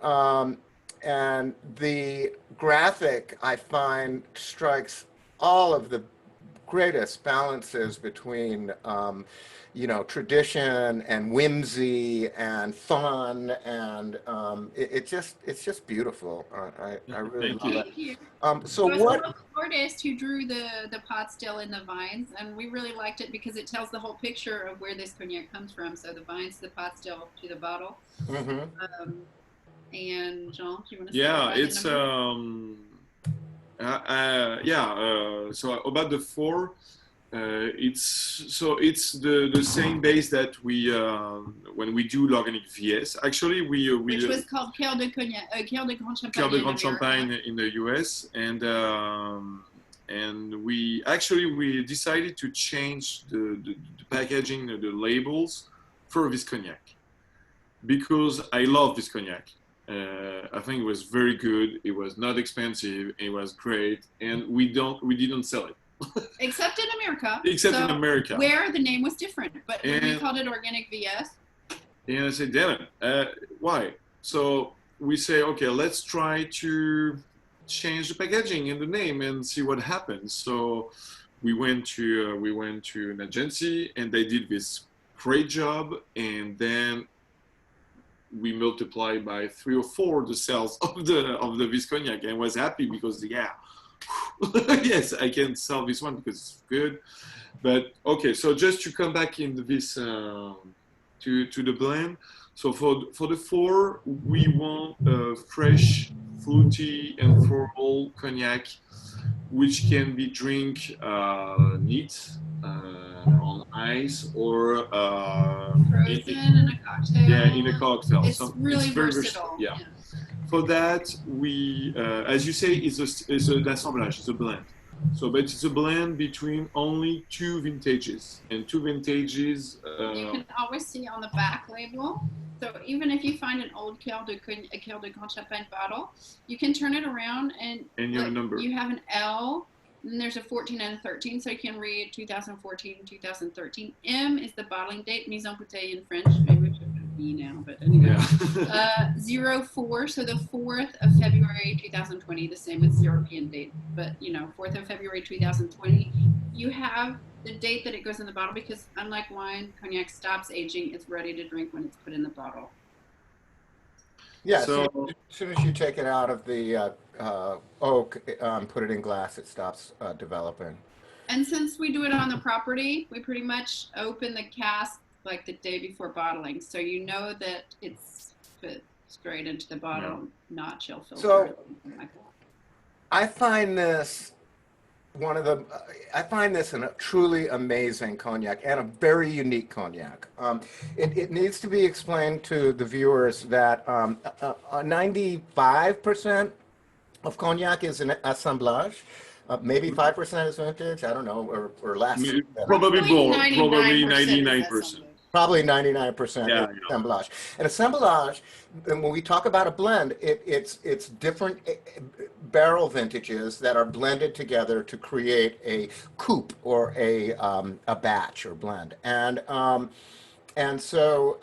the graphic I find strikes all of the greatest balances between tradition and whimsy and fun, and it's just beautiful. I really Thank love you. it. Thank you. So It was a what? local artist who drew the pot still in the vines, and we really liked it because it tells the whole picture of where this cognac comes from. So the vines, the pot still to the bottle. Mhm. And Jean, do you want to say Yeah, about the it's number? so about the four, it's the same base that we when we do l'organic VS. Actually, Which we was called Cœur de Cognac, Cœur de Grand Champagne Cœur de in Grand America. Champagne in the US, and we decided to change the packaging, the labels for this cognac because I love this cognac. I think it was very good. It was not expensive. It was great, and we didn't sell it Except in America. except So in America. where the name was different, but when we And called it Organic VS. and I said, damn it, why? So we say, okay, let's try to change the packaging and the name and see what happens. So we went to an agency and they did this great job, and then we multiplied by 3 or 4 the sales of the this cognac, and was happy because yes, I can sell this one because it's good. But okay, so just to come back in this to the blend. So for the four, we want a fresh, fruity, and floral cognac, which can be drink neat on ice or Frozen in a cocktail. yeah, in a cocktail. It's So really it's very versatile. Yeah. For that, we, as you say, it's an assemblage, it's a blend. So, but it's a blend between only 2 vintages, and 2 vintages. You can always see on the back label. So even if you find an old Cœur de Grand Champagne bottle, you can turn it around and you have a number. You have an L, and there's a 14 and a 13, so you can read 2014 and 2013. M is the bottling date, mise en bouteille in French. Maybe it should be now, but anyway. Yeah. 04, so the 4th of February 2020, the same as the European date, but 4th of February 2020. You have the date that it goes in the bottle because unlike wine, cognac stops aging. It's ready to drink when it's put in the bottle. Yeah, So as soon as you take it out of the oak, put it in glass, it stops developing. And since we do it on the property, we pretty much open the cask like the day before bottling, so you know that it's put straight into the bottle, not chill filter. So I find this a truly amazing cognac and a very unique cognac. It needs to be explained to the viewers that 95% of cognac is an assemblage. Maybe 5% is vintage. I don't know, or less. probably more. Probably 99%. Probably 99% Yeah, is assemblage. And assemblage, and when we talk about a blend, it's different barrel vintages that are blended together to create a coupe or a batch or blend. And so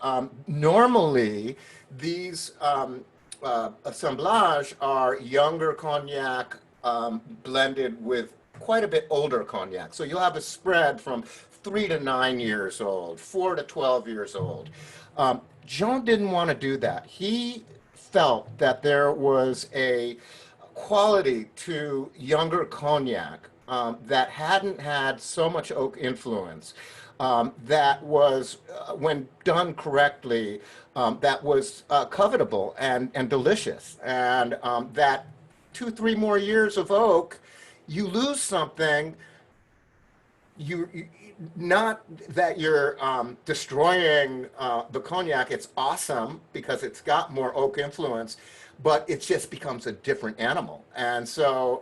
normally these assemblage are younger cognac blended with quite a bit older cognac. So you'll have a spread from 3 to 9 years old, 4 to 12 years old. Jean didn't want to do that. He felt that there was a quality to younger cognac that hadn't had so much oak influence. That was, when done correctly, that was covetable and delicious. And that 2, 3 more years of oak, you lose something. You not that you're destroying the cognac. It's awesome because it's got more oak influence, but it just becomes a different animal. And so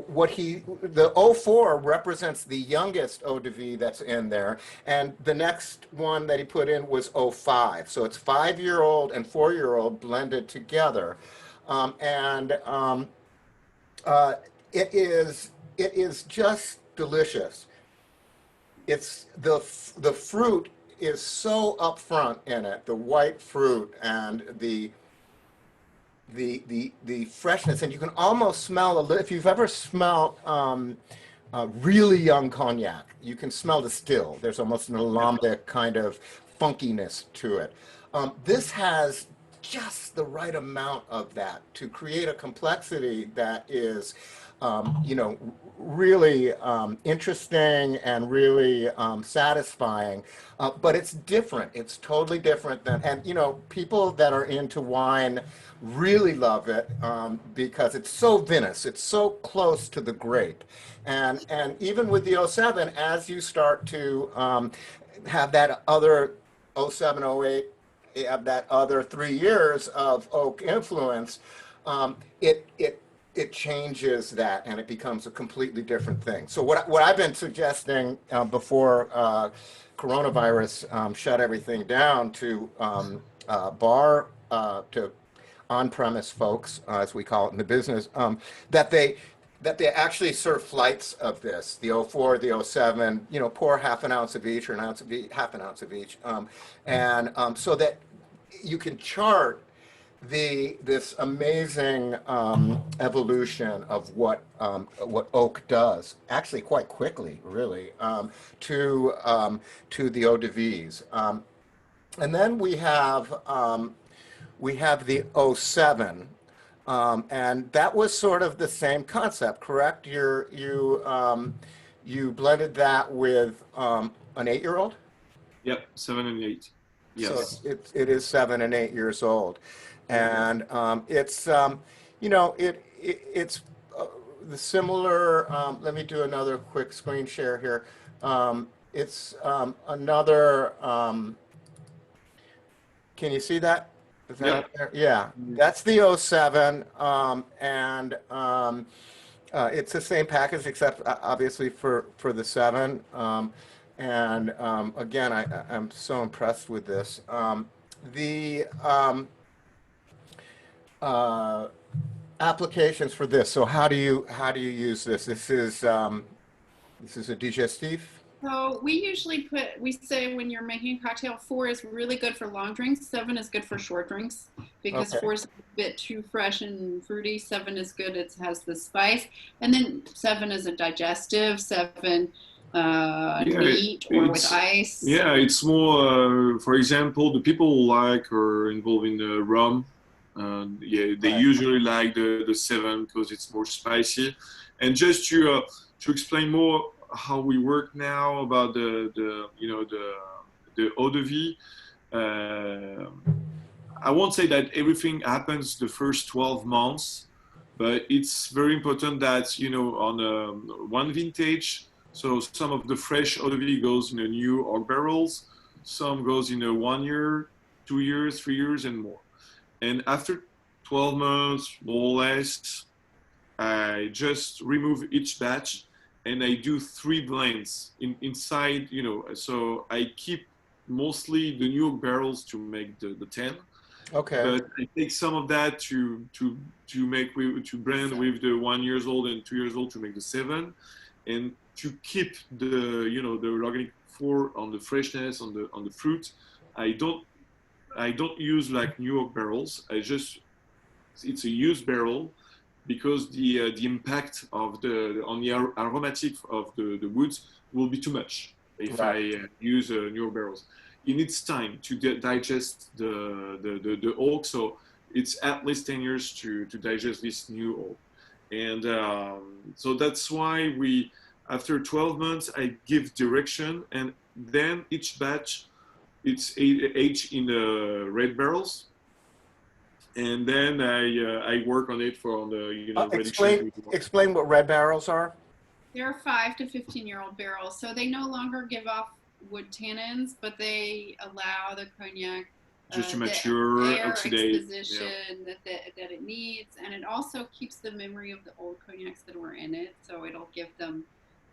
what the '04 represents the youngest eau de vie that's in there, and the next one that he put in was '05. So it's 5-year-old and 4-year-old blended together, and it is just delicious. It's the fruit is so upfront in it, the white fruit and the freshness, and you can almost smell a little. If you've ever smelled really young cognac, you can smell the still. There's almost an alembic kind of funkiness to it. This has just the right amount of that to create a complexity that is, really interesting and really satisfying. But it's different. It's totally different than, and people that are into wine really love it because it's so vinous. It's so close to the grape, and even with the '07, as you start to have that other '07, '08, you have that other 3 years of oak influence, it changes that and it becomes a completely different thing. So what I've been suggesting before coronavirus shut everything down to to on-premise folks, as we call it in the business, that they actually serve flights of this, the '04, the '07, pour half an ounce of each or an ounce of each, half an ounce of each, and so that you can chart this amazing evolution of what oak does, actually quite quickly, really, to the eau de vies. And then we have the '07. And that was sort of the same concept, correct? You blended that with an 8-year-old? Yep, 7 and 8. Yes. So it is 7 and 8 years old, and it's it's the similar. Let me do another quick screen share here. It's another. Can you see that? Is that up there? Yeah, that's the '07, and it's the same package except obviously for the 7. And again, I'm so impressed with this. The applications for this. So how do you use this? This is a digestif. So we say when you're making a cocktail, 4 is really good for long drinks, 7 is good for short drinks because Okay. 4 is a bit too fresh and fruity. 7 is good; it has the spice, and then 7 is a digestive. 7 neat or with ice. Yeah, it's more, for example, the people who like or involved in the rum, yeah, they Right. usually like the 7 because it's more spicy. And just to explain more how we work now about the eau de vie, I won't say that everything happens the first 12 months, but it's very important that on one vintage. So some of the fresh eau de vie goes in a new oak barrels, some goes in a 1 year, 2 years, 3 years, and more. And after 12 months, more or less, I just remove each batch and I do 3 blends inside, so I keep mostly the new oak barrels to make the 10. Okay. But I take some of that to blend with the 1 years old and 2 years old to make the 7, and to keep the the organic for on the freshness, on the fruit. I don't use like New York barrels. It's a used barrel because the impact of on the aromatic of the woods will be too much if Right. I use New York barrels. It needs time to digest the oak, so it's at least 10 years to digest this new oak. And so that's why after 12 months, I give direction, and then each batch, it's aged in red barrels, and then I work on it for the reduction. Explain what red barrels are. They're 5 to 15-year-old barrels, so they no longer give off wood tannins, but they allow the cognac just to the mature, air oxidate, exposition that it needs, and it also keeps the memory of the old cognacs that were in it, so it'll give them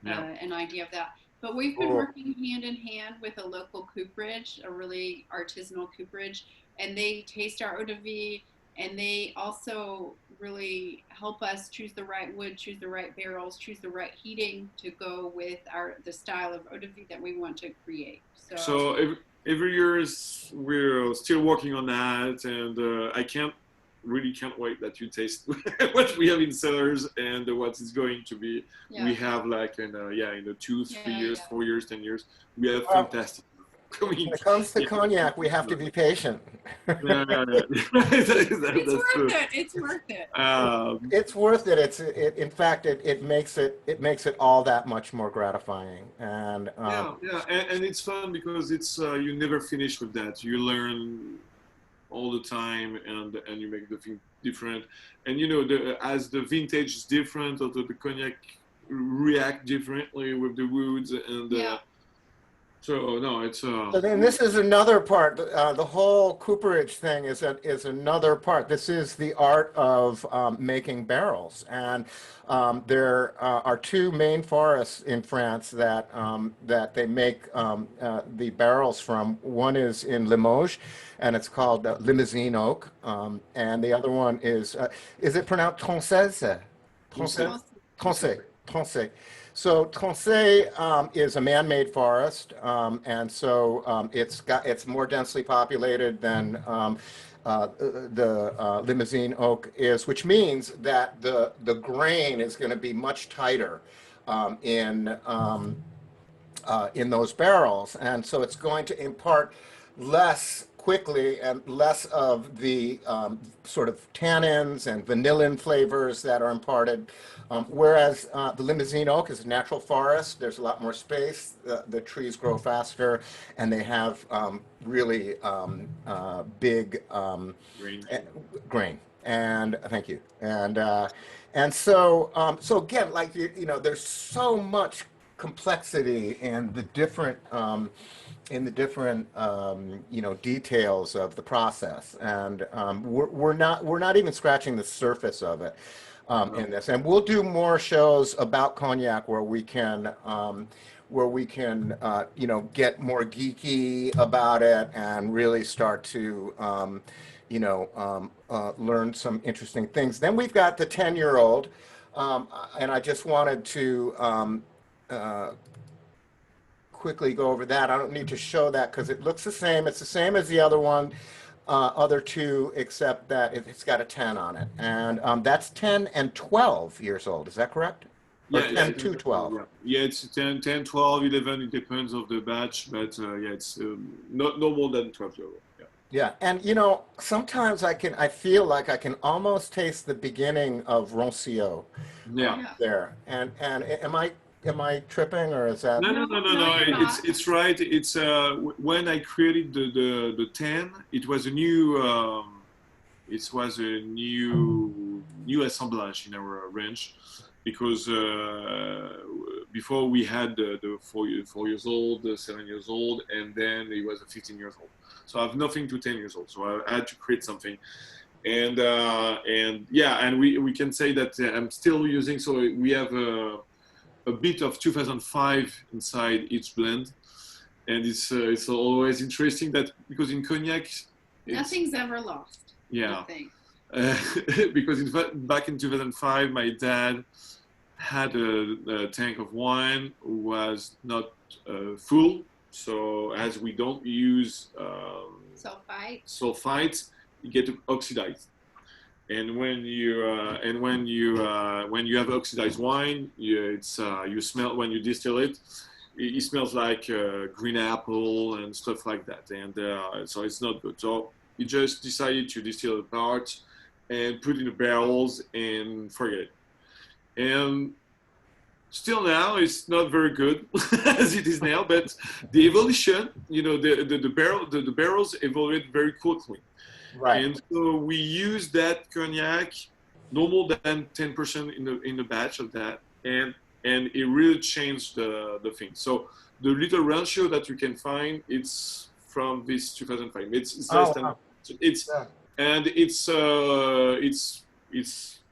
an idea of that. But we've been working hand in hand with a local cooperage, a really artisanal cooperage, and they taste our eau de vie, and they also really help us choose the right wood, choose the right barrels, choose the right heating to go with the style of eau de vie that we want to create. So every year we're still working on that, and I can't wait that you taste what we have in cellars and what is going to be. Yeah. We have like in 2, 3 years, 4 years, 10 years, we have fantastic. When it comes to cognac, we have to be patient. It's worth it. It's worth it. It's worth it. In fact, it makes it all that much more gratifying. And and it's fun because it's you never finish with that. You learn all the time, and you make the thing different. And as the vintage is different, or the cognac react differently with the woods, and so no, it's. So then this is another part. The whole cooperage thing is another part. This is the art of making barrels, and there are two main forests in France that they make the barrels from. One is in Limoges, and it's called Limousin oak, and the other one is it pronounced Tronçais? Tronçais. So Tronçais is a man-made forest, and so it's more densely populated than the Limousin oak is, which means that the grain is going to be much tighter in those barrels, and so it's going to impart less quickly and less of the sort of tannins and vanillin flavors that are imparted. Whereas the Limousin oak is a natural forest. There's a lot more space. The trees grow faster, and they have really big grain. And thank you. And so again, like there's so much complexity in the different details of the process, and we're not even scratching the surface of it in this. And we'll do more shows about cognac where we can get more geeky about it and really start to learn some interesting things. Then we've got the 10-year-old, and I just wanted to quickly go over that. I don't need to show that because it looks the same. It's the same as the other one, other two, except that it's got a 10 on it. And that's 10 and 12 years old. Is that correct? Or yeah, 10 to 12. Yeah, it's 10, 12, 11. It depends of the batch, but it's no more than 12 years old. Yeah, and sometimes I feel like I can almost taste the beginning of Roncio there. And am I tripping, or is that? No. It's right. It's when I created the 10, it was a new assemblage in our range, because before we had the 4 years old, the 7 years old, and then it was a 15 years old. So I have nothing to 10 years old. So I had to create something, and we can say that I'm still using. So we have a bit of 2005 inside each blend, and it's always interesting that because in cognac, nothing's ever lost. Yeah. Because back in 2005, my dad had a tank of wine was not full. So as we don't use sulfites, you get oxidized. And when you have oxidized wine, you smell when you distill it. It smells like green apple and stuff like that, and so it's not good. So we just decided to distill the parts and put in the barrels and forget it. And still now it's not very good as it is now, but the evolution, the barrels evolved very quickly. Right. And so we use that cognac no more than 10% in the batch of that, and it really changed the thing. So the little ratio that you can find, it's from this 2005. It's less than it's yeah. And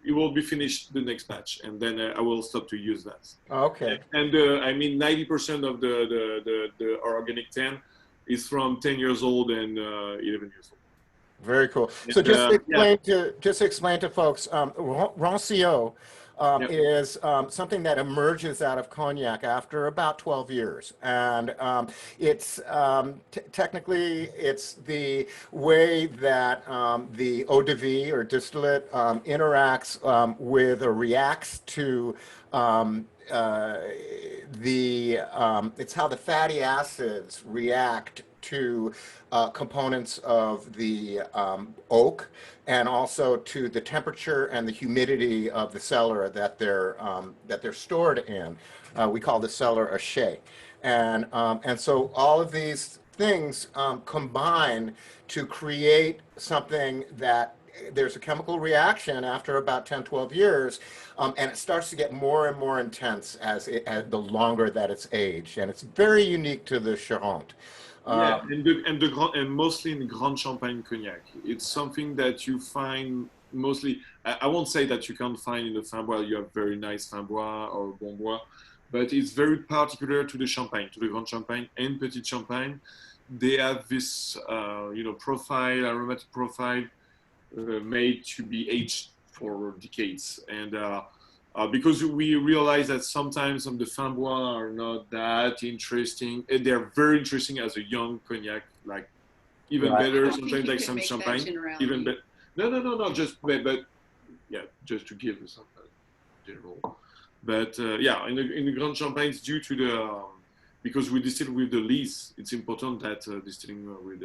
it will be finished the next batch, and then I will stop to use that. Okay. And I mean 90% of the organic 10 is from 10 years old and 11 years old. Very cool. So just explain to folks, Rancio is something that emerges out of cognac after about 12 years, and it's technically it's the way that the eau de vie or distillate interacts with or reacts to it's how the fatty acids react to components of the oak, and also to the temperature and the humidity of the cellar that they're stored in. We call the cellar a chai, and so all of these things combine to create something that there's a chemical reaction after about 10, 12 years, and it starts to get more and more intense as the longer that it's aged, and it's very unique to the Charente. And mostly in Grand Champagne cognac. It's something that you find mostly. I won't say that you can't find in the Fin Bois. You have very nice Fin Bois or Bon Bois, but it's very particular to the Champagne, to the Grand Champagne and Petit Champagne. They have this, profile, aromatic profile, made to be aged for decades, and because we realize that sometimes some of the Fin Bois are not that interesting. And they're very interesting as a young cognac, like even better, sometimes like some champagne, even better. No, just but yeah, just to give some general. But in the Grand Champagne, it's due to the because we distill with the lees. It's important that distilling with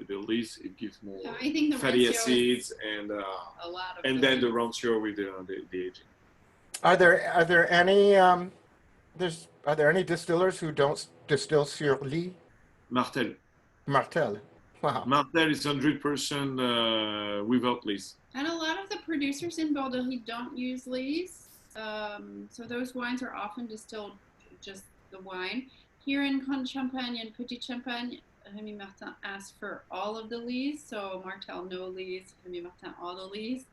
the lees, it gives more fatty acids and then the Rancio with the aging. Are there any distillers who don't distill sur lit? Martel. Wow. Martel is 100% without lees. And a lot of the producers in Bordeaux don't use lees. So those wines are often distilled just the wine. Here in Grand Champagne and Petit Champagne, Rémy Martin asked for all of the lees. So Martel, no lees. Rémy Martin, all the lees.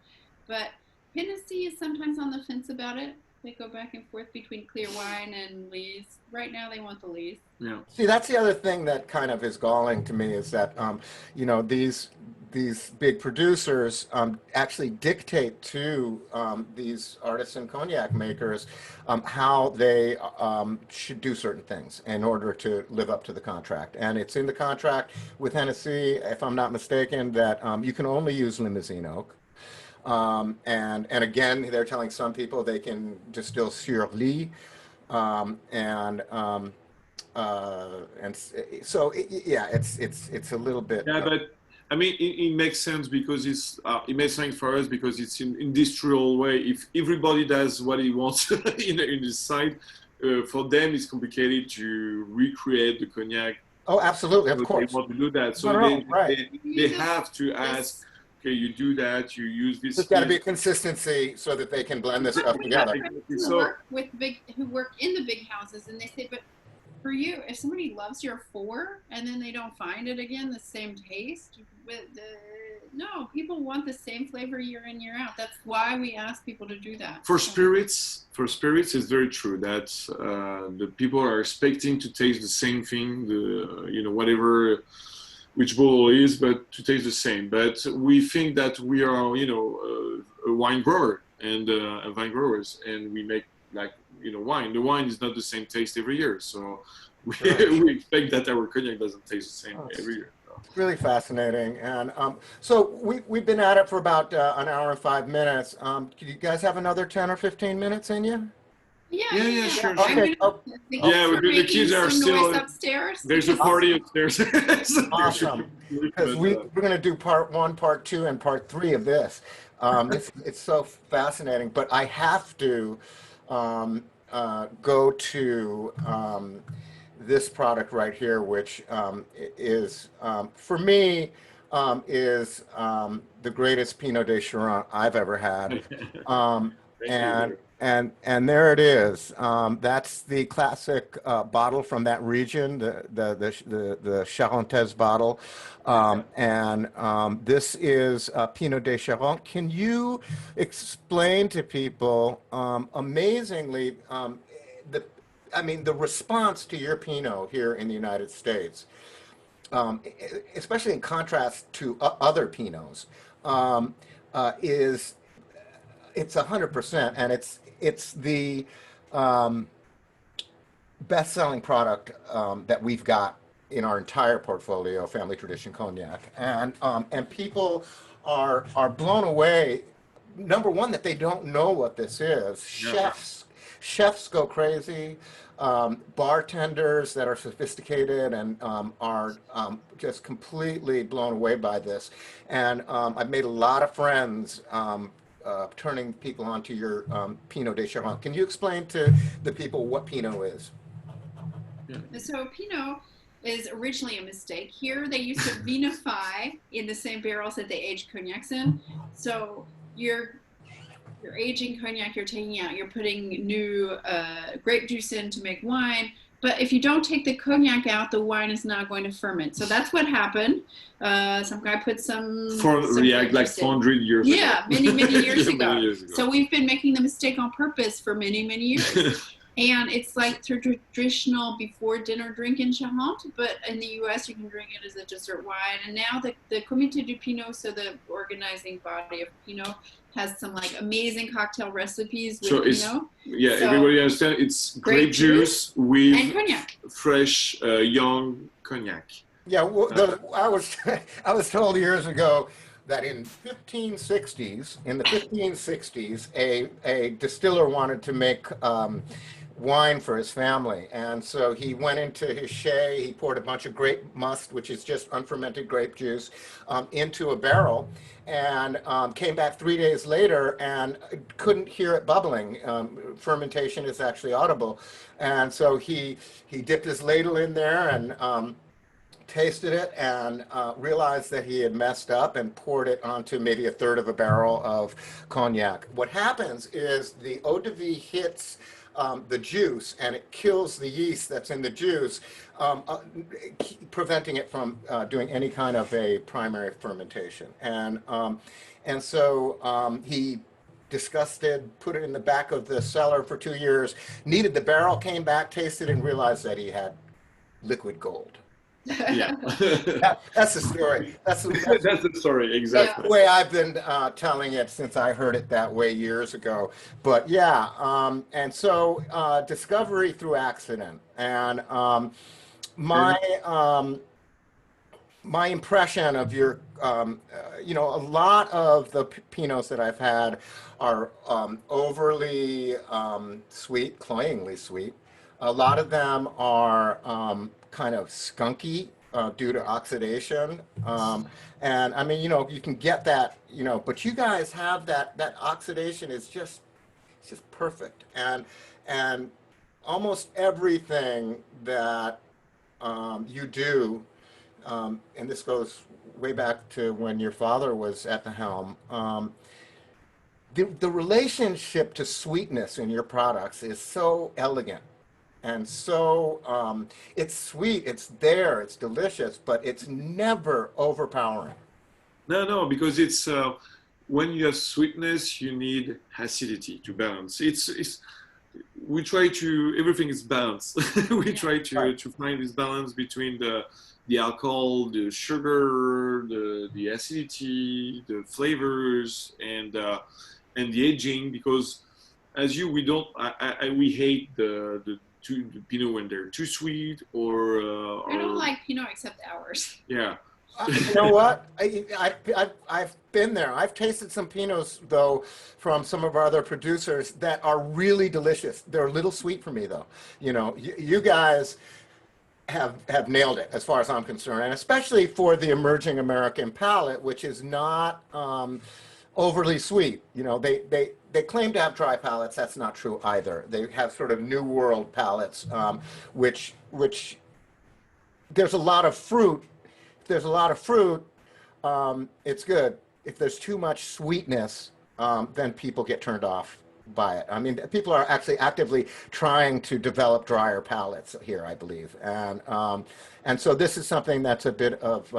But Hennessy is sometimes on the fence about it. They go back and forth between clear wine and lees. Right now, they want the lees. Yeah. See, that's the other thing that kind of is galling to me is that, these big producers actually dictate to these artisan cognac makers how they should do certain things in order to live up to the contract. And it's in the contract with Hennessy, if I'm not mistaken, that you can only use Limousine oak. And again, they're telling some people they can distill sur lit, and so it's a little bit. Yeah, but I mean, it makes sense because it makes sense for us because it's in industrial way. If everybody does what he wants in this side, for them it's complicated to recreate the cognac. Oh, absolutely, of course. They want to do that, so they have to ask. Okay, you do that. You use this. There's got to be consistency so that they can blend this stuff together. Who work in the big houses, and they say, but for you, if somebody loves your 4 and then they don't find it again, the same taste, no, people want the same flavor year in, year out. That's why we ask people to do that. For spirits, it's very true that the people are expecting to taste the same thing, whatever which bottle is, but to taste the same. But we think that we are, a wine grower and vine growers, and we make like wine. The wine is not the same taste every year, so we, Sure. we expect that our cognac doesn't taste the same Oh, every year. So. really fascinating. And so we've been at it for about an hour and 5 minutes. Do you guys have another 10 or 15 minutes in you? Yeah, Yeah, yeah, yeah, yeah. sure, I'm sure. Okay. gonna. Oh, The oh, kids Yeah, are the making kids are some noise still. upstairs. There's a party upstairs. So there's a awesome. Because but, we're going to do part 1, part 2, and part 3 of this. It's so fascinating. But I have to go to this product right here, which is, for me, is the greatest Pinot de Chiron I've ever had. Um, Thank you. and There. and there it is. That's the classic bottle from that region, the Charentaise bottle. This is Pinot de Charon. Can you explain to people, amazingly, the the response to your Pinot here in the United States, especially in contrast to other Pinots, is it's 100%, and it's the um, best-selling product that we've got in our entire portfolio, Family Tradition Cognac, and people are blown away. Number one, that they don't know what this is. Yeah. Chefs go crazy. Bartenders that are sophisticated and are just completely blown away by this. And I've made a lot of friends turning people onto your Pinot de Charon. Can you explain to the people what Pinot is? So Pinot is originally a mistake. Here they used to vinify in the same barrels that they aged cognacs in. So you're aging cognac, you're putting new grape juice in to make wine. But if you don't take the cognac out, the wine is not going to ferment. So that's what happened. Some guy put some React like 400 years ago. Yeah, many years ago. Many years ago. So we've been making the mistake on purpose for many years. And it's like traditional before dinner drink in Charente, but in the US you can drink it as a dessert wine. And now the Comité du Pinot, so the organizing body of Pinot, has some like amazing cocktail recipes with Pinot. Yeah, so, everybody understand it's grape juice with and cognac. Fresh young cognac. Yeah, well, I was told years ago that in the 1560s, a distiller wanted to make wine for his family, and so he went into his shay. He poured a bunch of grape must, which is just unfermented grape juice, into a barrel, and came back 3 days later and couldn't hear it bubbling. Fermentation is actually audible, and so he dipped his ladle in there and tasted it and realized that he had messed up and poured it onto maybe a third of a barrel of cognac. What happens is the eau de vie hits the juice and it kills the yeast that's in the juice, preventing it from doing any kind of a primary fermentation. And so he disgusted, put it in the back of the cellar for 2 years, needed the barrel, came back, tasted it, and realized that he had liquid gold. Yeah. That's the story. That's the story, exactly. the way I've been telling it since I heard it that way years ago. But yeah, and so discovery through accident. And my my impression of your, a lot of the Pinots that I've had are overly sweet, cloyingly sweet. A lot of them are kind of skunky due to oxidation. And I mean, you can get that, but you guys have that oxidation is just, it's just perfect. And almost everything that you do, and this goes way back to when your father was at the helm, the relationship to sweetness in your products is so elegant. And so it's sweet, it's there, it's delicious, but it's never overpowering. No, because it's when you have sweetness, you need acidity to balance. It's we try to everything is balanced. We try to find this balance between the alcohol, the sugar, the acidity, the flavors, and the aging, because as you, we don't. We hate the Pinot when they're too sweet I don't or like Pinot except ours. yeah. You know what? I've been there. I've tasted some Pinots, though, from some of our other producers that are really delicious. They're a little sweet for me, though. You know, you guys have nailed it as far as I'm concerned, and especially for the emerging American palate, which is not overly sweet. You know, they claim to have dry palates. That's not true either. They have sort of new world palates, which there's a lot of fruit. If there's a lot of fruit, it's good. If there's too much sweetness, then people get turned off by it. I mean, people are actually actively trying to develop drier palates here, I believe, and so this is something that's a bit of,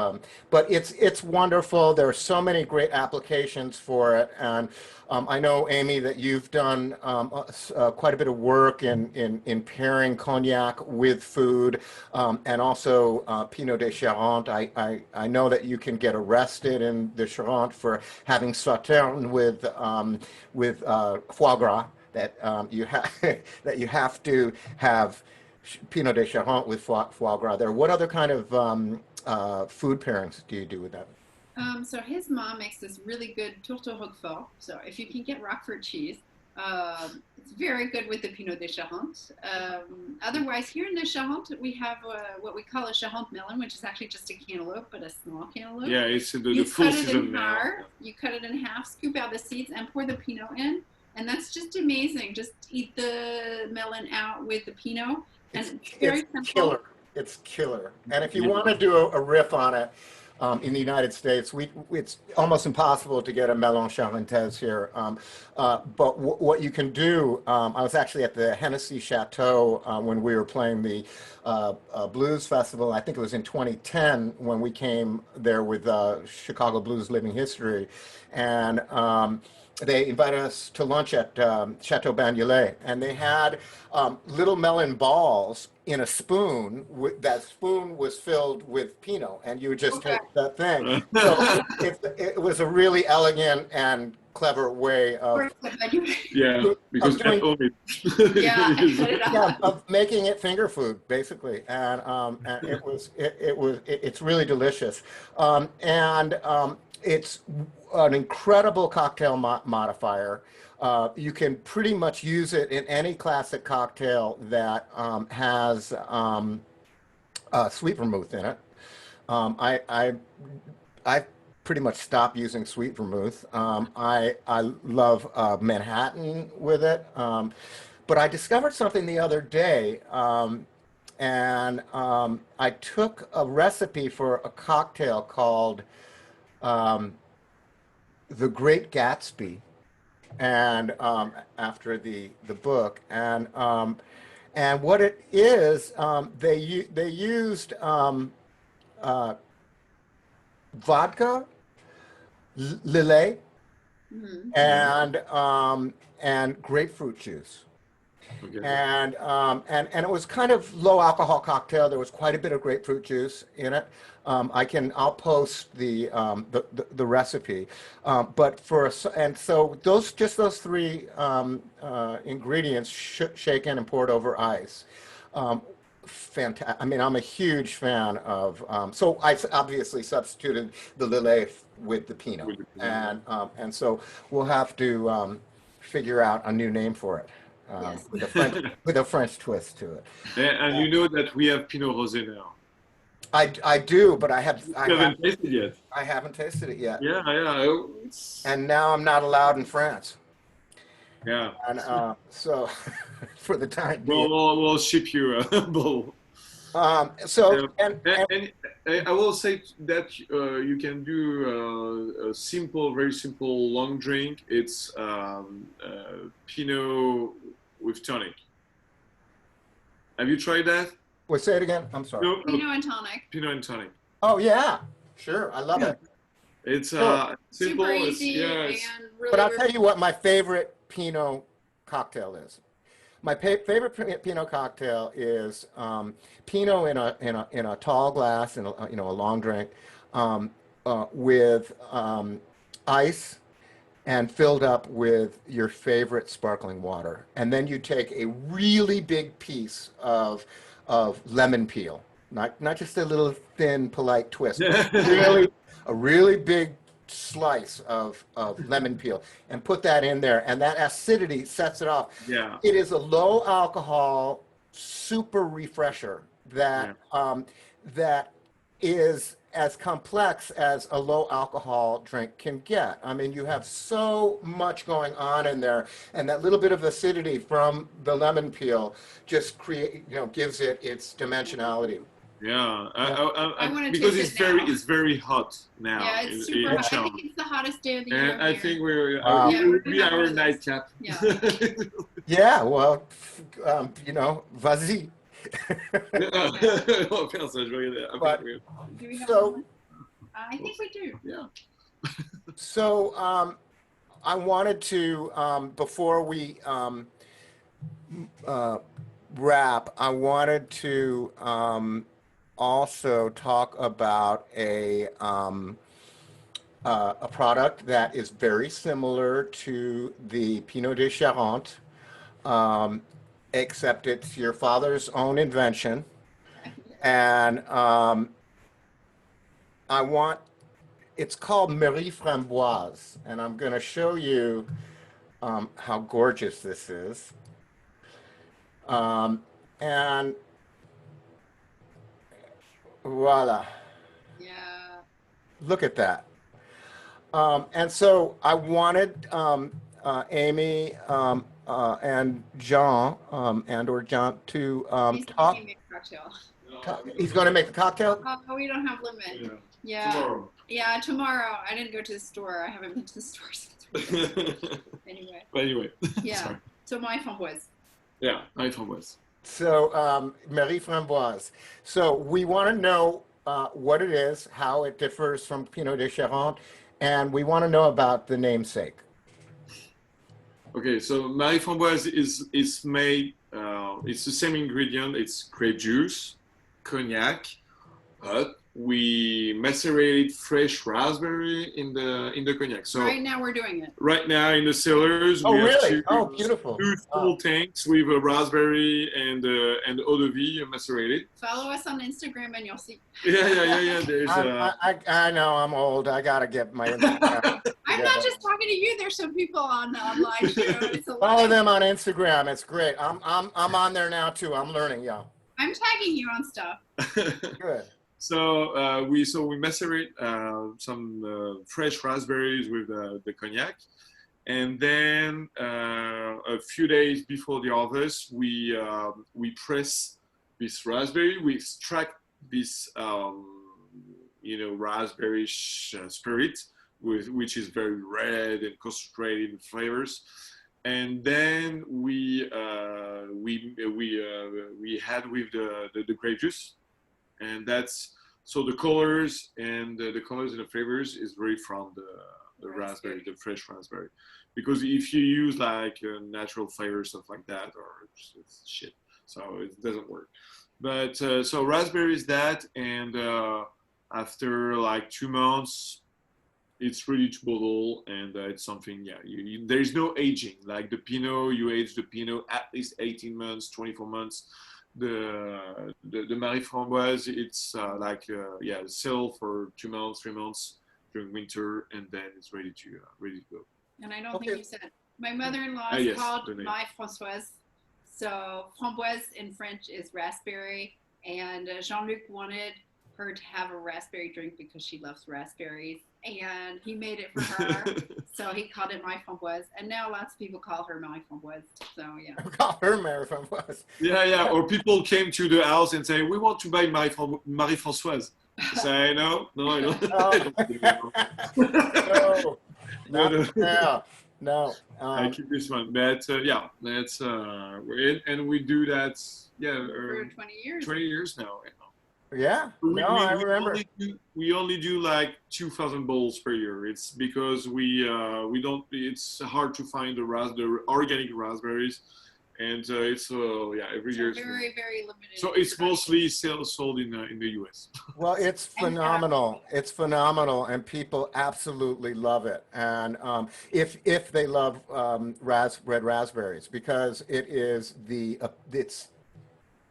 but it's wonderful. There are so many great applications for it, and I know, Amy, that you've done quite a bit of work in pairing cognac with food, and also Pinot de Charente. I know that you can get arrested in the Charente for having sauterne with foie gras. That that you have to have Pinot de Charente with foie gras there. What other kind of food pairings do you do with that? So his mom makes this really good tourte Roquefort. So if you can get Roquefort cheese, it's very good with the Pinot de Charente. Otherwise, here in the Charente, we have what we call a Charente melon, which is actually just a cantaloupe, but a small cantaloupe. Yeah, it's the You full cut it season in now. half. You cut it in half, scoop out the seeds, and pour the Pinot in. And that's just amazing. Just eat the melon out with the Pinot. And it's very simple. Killer. It's killer. And if you Yeah. want to do a riff on it, in the United States, it's almost impossible to get a melon charentaise here. But what you can do, I was actually at the Hennessy Chateau when we were playing the blues festival. I think it was in 2010 when we came there with Chicago Blues Living History, and they invited us to lunch at Chateau Bagnolet, and they had little melon balls in a spoon. That spoon was filled with Pinot, and you would just take that thing. So it was a really elegant and clever way of Yeah, because doing- I own it. Yeah, I cut it out. of making it finger food, basically, and it's really delicious, it's an incredible cocktail modifier. You can pretty much use it in any classic cocktail that has sweet vermouth in it. I pretty much stopped using sweet vermouth. I love Manhattan with it, but I discovered something the other day, and I took a recipe for a cocktail called The Great Gatsby, and after the book, and what it is, they used vodka, Lillet, and grapefruit juice. Okay. And it was kind of low alcohol cocktail. There was quite a bit of grapefruit juice in it. I'll post the recipe. But so those three ingredients shaken and poured over ice. Fantastic. I mean, I'm a huge fan of. So I obviously substituted the Lillet with the Pinot, and so we'll have to figure out a new name for it. Yes. with a French twist to it. And you know that we have Pinot Rosé now. I do, but I haven't tasted yet. I haven't tasted it yet. Yeah. And now I'm not allowed in France. Yeah. And so for the time being. We'll ship you a bowl. So and I will say that you can do a simple, very simple long drink. It's Pinot with tonic. Have you tried that? Wait, say it again. I'm sorry. No, Pinot and tonic. Pinot and tonic. Oh yeah, sure. I love it. It's Sure. simple. Super easy It's and really. But I'll tell you what my favorite Pinot cocktail is. My favorite Pinot cocktail is Pinot in a tall glass, in a long drink, with ice and filled up with your favorite sparkling water. And then you take a really big piece of lemon peel, not just a little thin, polite twist, but a really big slice of lemon peel and put that in there. And that acidity sets it off. Yeah. It is a low alcohol, super refresher that that is as complex as a low alcohol drink can get. I mean, you have so much going on in there, and that little bit of acidity from the lemon peel just gives it its dimensionality. Yeah, I wanna because taste it now. it's very hot now. Yeah, it's super hot. I Chile. think it's the hottest day of the year And I here. think Wow. it Yeah, will we be have one our of those. nightcap. Yeah. Yeah, well, vas-y. On va faire ça, je vais regarder. But- Do we have So- one? I think we do. Yeah. So I wanted to, before we wrap, I wanted to also talk about a product that is very similar to the Pinot de Charente, except it's your father's own invention. And it's called Marie Framboise, and I'm going to show you how gorgeous this is. And voila, Yeah. look at that. And so I wanted Amy and Jean, or Jean, to He's talk. making a cocktail. He's going to make the cocktail? Oh, we don't have lemon. Yeah. Yeah. Tomorrow. Yeah, tomorrow. I didn't go to the store. I haven't been to the store since. Anyway. But anyway. Yeah. Sorry. So my framboise. Yeah, I framboise. So Marie Framboise. So we want to know what it is, how it differs from Pinot de Charente, and we want to know about the namesake. Okay, so Marie Framboise is made. It's the same ingredient. It's grape juice, cognac, but we macerated fresh raspberry in the cognac. So Right now we're doing it. right now in the cellars, Oh, we have really? Oh, beautiful. two full tanks with raspberry and eau de vie macerated. Follow us on Instagram and you'll see. Yeah. There's I know I'm old. I gotta get my Instagram. I'm not just talking to you. There's some people online too. It's a lot. Follow them on Instagram. It's great. I'm on there now too. I'm learning. Yeah. I'm tagging you on stuff. Good. So we macerate some fresh raspberries with the cognac, and then a few days before the harvest, we press this raspberry. We extract this raspberry spirit, which is very red and concentrated in flavors. And then we had with the grape juice, and that's so the colors and the flavors is very from the raspberry, the fresh raspberry. Because if you use like natural flavors, stuff like that, or it's shit, so it doesn't work. But so raspberry is that, and after like 2 months, it's ready to bottle, and it's something. Yeah, there's no aging. Like the Pinot, you age the Pinot at least 18 months, 24 months. The Marie Framboise, it's sell for 2 months, 3 months during winter, and then it's ready to go. And I don't Okay. think you said my mother-in-law Ah, is yes, called the name. my Françoise. So framboise in French is raspberry, and Jean-Luc wanted her to have a raspberry drink because she loves raspberries, and he made it for her. So he called it my framboise, and now lots of people call her my framboise. So yeah. Call her Marie Framboise. Yeah. Or people came to the house and say, "We want to buy Marie Françoise." I say, "No, I don't." No. I keep this one, but that's and we do that. Yeah, For 20 years. 20 years now. Yeah. I remember. We only do like 2,000 bowls per year. It's because we don't. It's hard to find the organic raspberries, and it's every So year. very, very limited. So it's mostly sold in the US. Well, it's phenomenal. It's phenomenal, and people absolutely love it. And if they love red raspberries, because it's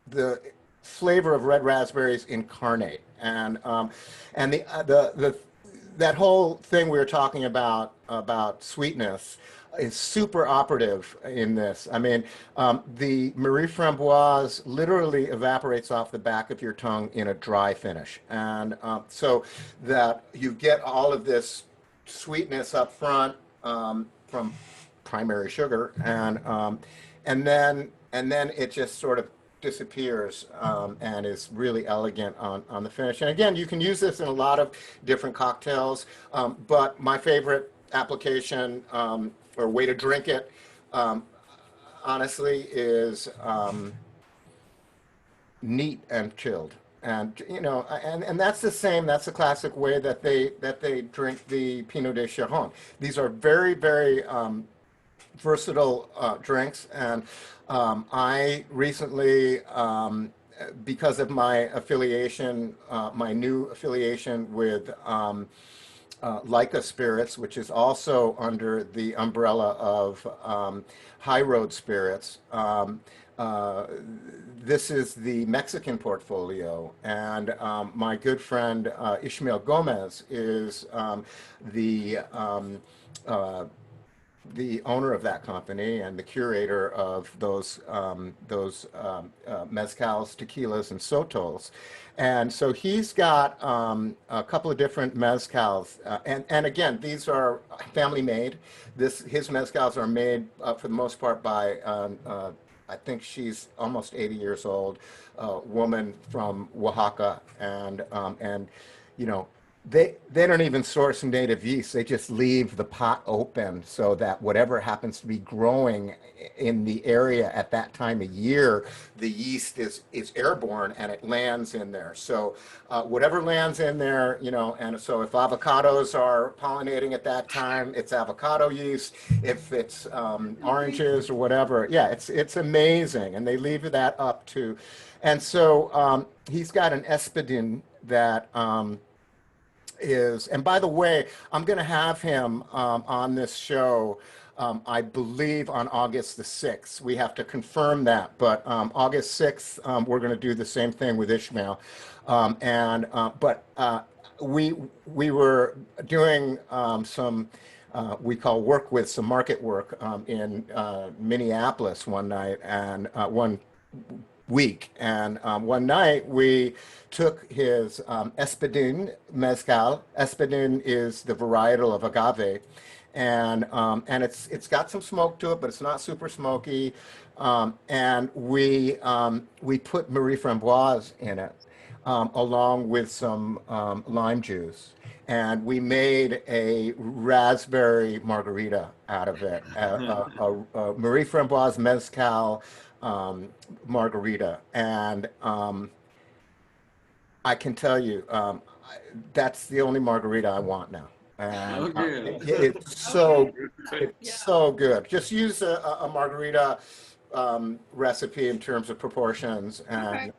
the flavor of red raspberries incarnate, and the that whole thing we were talking about sweetness is super operative in this. I mean, the Marie Framboise literally evaporates off the back of your tongue in a dry finish, and so that you get all of this sweetness up front from primary sugar, and then it just sort of disappears and is really elegant on the finish. And again, you can use this in a lot of different cocktails, but my favorite application or way to drink it, honestly, is neat and chilled. And and that's the same. That's the classic way that they drink the Pinot de Charon. These are very, very versatile drinks, and I recently, because of my affiliation, my new affiliation with Leica Spirits, which is also under the umbrella of High Road Spirits. This is the Mexican portfolio, and my good friend Ishmael Gomez is the owner of that company and the curator of those mezcals, tequilas, and sotos. And so he's got a couple of different mezcals, and again, these are family made. His mezcals are made for the most part by I think she's almost 80 years old, woman from Oaxaca, and you know, they don't even source native yeast. They just leave the pot open so that whatever happens to be growing in the area at that time of year, the yeast is airborne and it lands in there. So whatever lands in there, and so if avocados are pollinating at that time, it's avocado yeast. If it's oranges or whatever, yeah, it's amazing. And they leave that up to, and so he's got an espadin that and by the way, I'm going to have him on this show, I believe on August the 6th. We have to confirm that, but August 6th, we're going to do the same thing with Ishmael. But we were doing some, we call work with some market work in Minneapolis one night, and one week. And one night we took his Espadin mezcal. Espadin is the varietal of agave, and it's got some smoke to it, but it's not super smoky. And we put Marie Framboise in it, along with some lime juice. And we made a raspberry margarita out of it, a Marie Framboise mezcal margarita, and I can tell you that's the only margarita I want now. And it's so good. Just use a margarita recipe in terms of proportions, and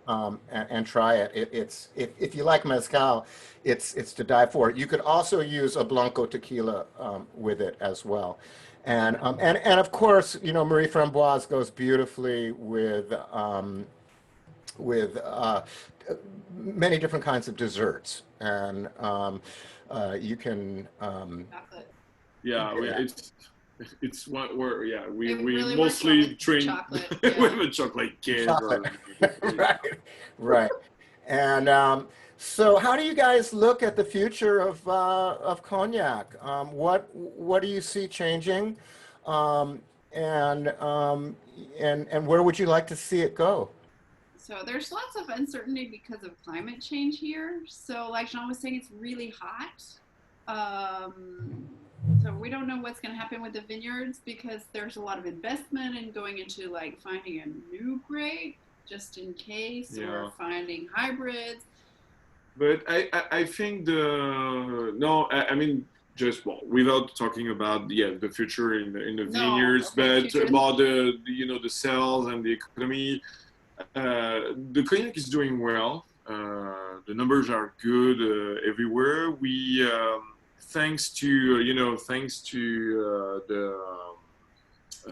try it. It's if you like mezcal, it's to die for. You could also use a blanco tequila with it as well. And of course, Marie Framboise goes beautifully with many different kinds of desserts, and you can. It's what we really mostly drink chocolate, with a chocolate cake. Right. And so, how do you guys look at the future of cognac? What do you see changing, and where would you like to see it go? So there's lots of uncertainty because of climate change here. So like Jean was saying, it's really hot. So we don't know what's going to happen with the vineyards because there's a lot of investment in going into like finding a new grape just in case, or finding hybrids. But I think I mean, just well, without talking about the future in the No, vineyards, okay, but future. about the sales and the economy. The cognac is doing well. The numbers are good everywhere. We thanks to the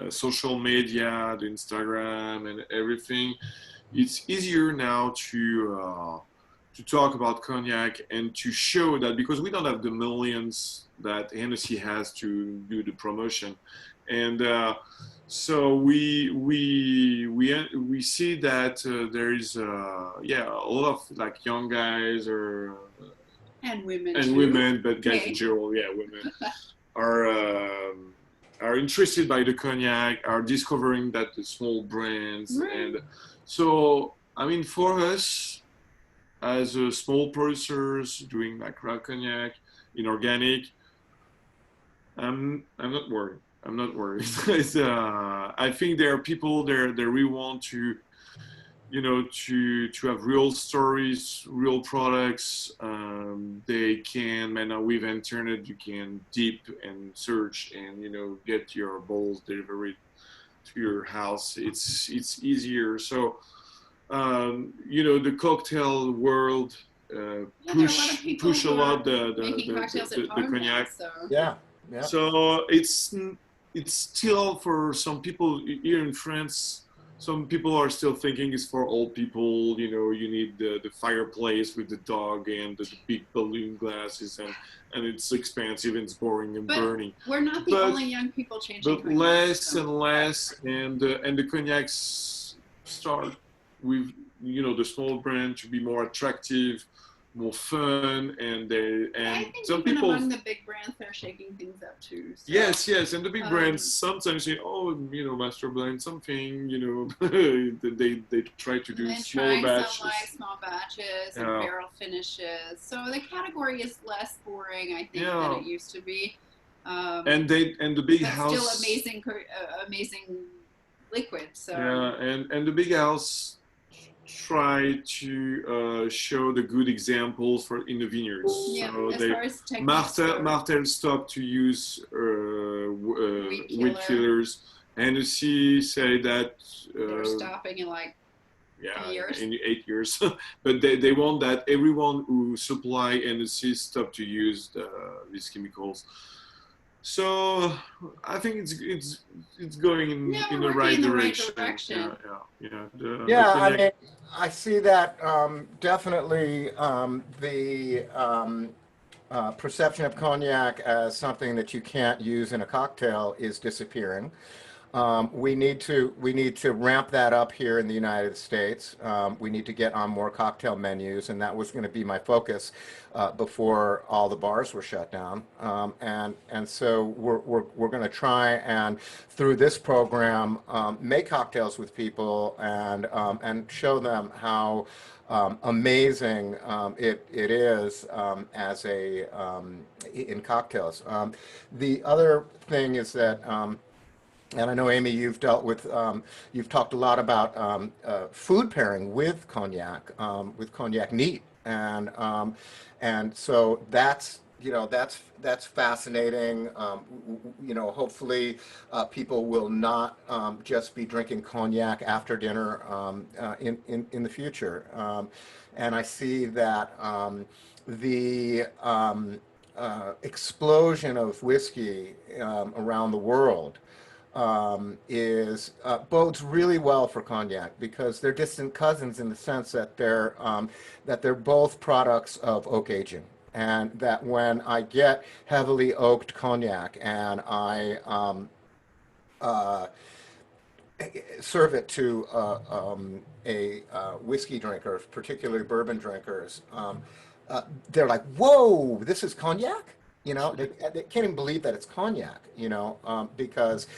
social media, the Instagram, and everything. It's easier now to talk about cognac and to show that, because we don't have the millions that Hennessy has to do the promotion, and so we see that there is a lot of like young guys or And women and too. women, but guys Okay. in general, women are are interested by the cognac, are discovering that the small brands, Right. and so I mean, for us as small producers doing like raw cognac in organic, I'm not worried. I'm not worried. I think there are people there that really want to to have real stories, real products. They can, man, now with internet, you can deep and search and get your bowls delivered to your house. It's easier. So the cocktail world Yeah, there are a lot of people push a who lot are making cocktails at the home now, cognac. so Yeah, yeah. So it's still for some people here in France. Some people are still thinking it's for old people. You need the fireplace with the dog and the big balloon glasses, and it's expensive and it's boring and but burning. we're not the But only young people changing but cognac, less so. and less, and the cognacs start with the small brand to be more attractive, more fun, and I think some even people. among the big brands, they're shaking things up too. So. Yes, and the big brands sometimes say, "Oh, master blend something." They try to do And small trying batches. some like small batches and barrel finishes. So the category is less boring, I think, than it used to be. And the big but house still amazing liquid. So and the big house try to show the good examples for in the vineyards. yeah, So as far as techniques Martel stopped to use weed killer. killers. Hennessy say that they're stopping in like years. in 8 years. But they want that everyone who supply Hennessy stop to use these chemicals. So I think it's going in the right direction. Yeah, I mean, I see that definitely the perception of cognac as something that you can't use in a cocktail is disappearing. We need to ramp that up here in the United States. We need to get on more cocktail menus, and that was going to be my focus before all the bars were shut down. And so we're going to try and through this program make cocktails with people and show them how amazing it is as in cocktails. The other thing is that. And I know, Amy, you've you've talked a lot about food pairing with cognac neat, and so that's fascinating. Hopefully, people will not just be drinking cognac after dinner in the future. And I see that the explosion of whiskey around the world bodes really well for cognac because they're distant cousins in the sense that they're both products of oak aging, and that when I get heavily oaked cognac and I serve it to whiskey drinkers, particularly bourbon drinkers, they're like, "Whoa, this is cognac." They can't even believe that it's cognac, because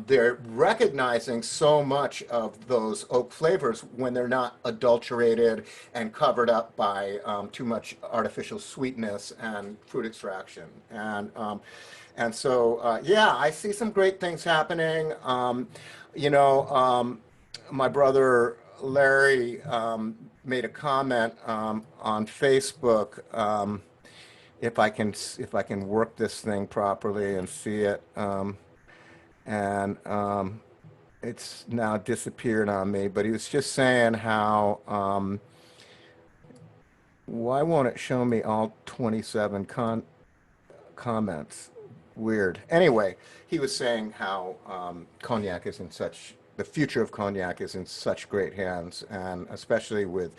they're recognizing so much of those oak flavors when they're not adulterated and covered up by too much artificial sweetness and fruit extraction. And so, yeah, I see some great things happening. My brother Larry made a comment on Facebook. if I can work this thing properly and see it. And it's now disappeared on me. But he was just saying how why won't it show me all 27 comments? Weird. Anyway, he was saying how cognac is in such the future of cognac is in such great hands, and especially with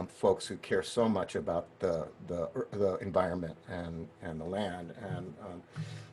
folks who care so much about the environment and the land, and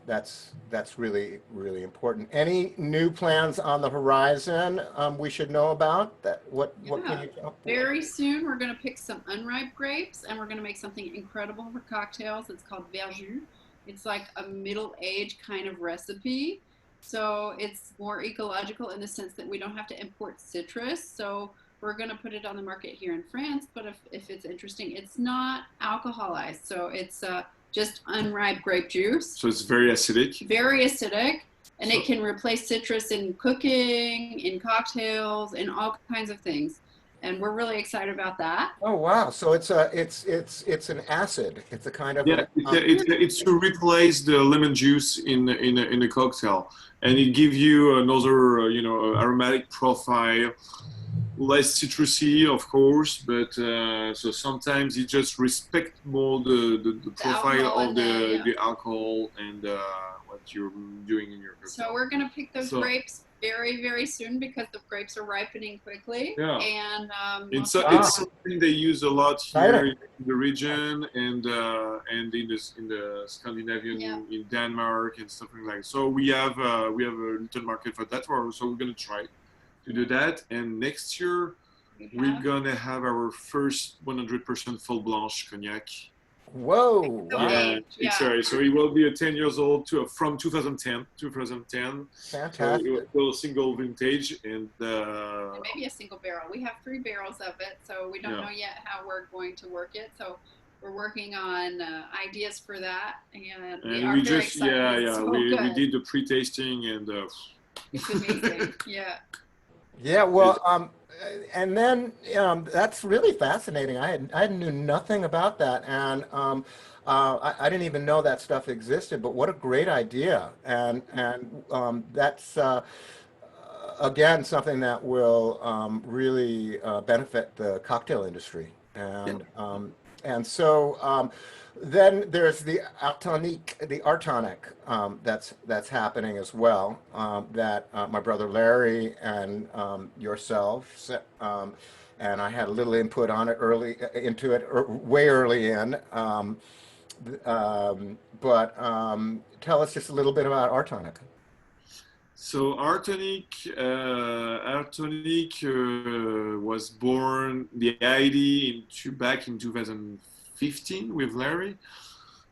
that's really important. Any new plans on the horizon we should know about? That what can Yeah. you? Very soon, we're going to pick some unripe grapes and we're going to make something incredible for cocktails. It's called verjus. It's like a middle-aged kind of recipe. So it's more ecological in the sense that we don't have to import citrus. So we're going to put it on the market here in France. But if it's interesting, it's not alcoholized. So it's just unripe grape juice. So it's very acidic. Very acidic. And So- it can replace citrus in cooking, in cocktails, in all kinds of things. And we're really excited about that. Oh wow! So it's an acid. It's a kind of Yeah, it's to replace the lemon juice in a cocktail, and it gives you another aromatic profile, less citrusy, of course, but so sometimes it just respect more the profile alcohol of in there, yeah. the alcohol and what you're doing in your cocktail. So we're going to pick those So- grapes very, very soon because the grapes are ripening quickly. Yeah. And It's we'll- it's something they use a lot here Exciting. in the region and in the Scandinavian Yeah. in Denmark and something like. So we have a little market for that. So we're gonna try to do that. And next year we're have- gonna have our first 100% full blanche cognac. Whoa! So Wow! age, yeah. So it will be a 10 years old from 2010. So Fantastic. it will single vintage and. And maybe a single barrel. We have 3 barrels of it, so we don't Yeah. know yet how we're going to work it. So we're working on ideas for that, and we are we very just excited. It's so we good. did the pre-tasting and It's amazing. Yeah. Yeah, well, and then that's really fascinating. I knew nothing about that, and I didn't even know that stuff existed. But what a great idea! And that's again something that will really benefit the cocktail industry. And so then there's the Artonic that's happening as well. That my brother Larry and yourself and I had a little input on it way early in. But tell us just a little bit about Artonic. so Artonic was born the idea back in 2015 with Larry,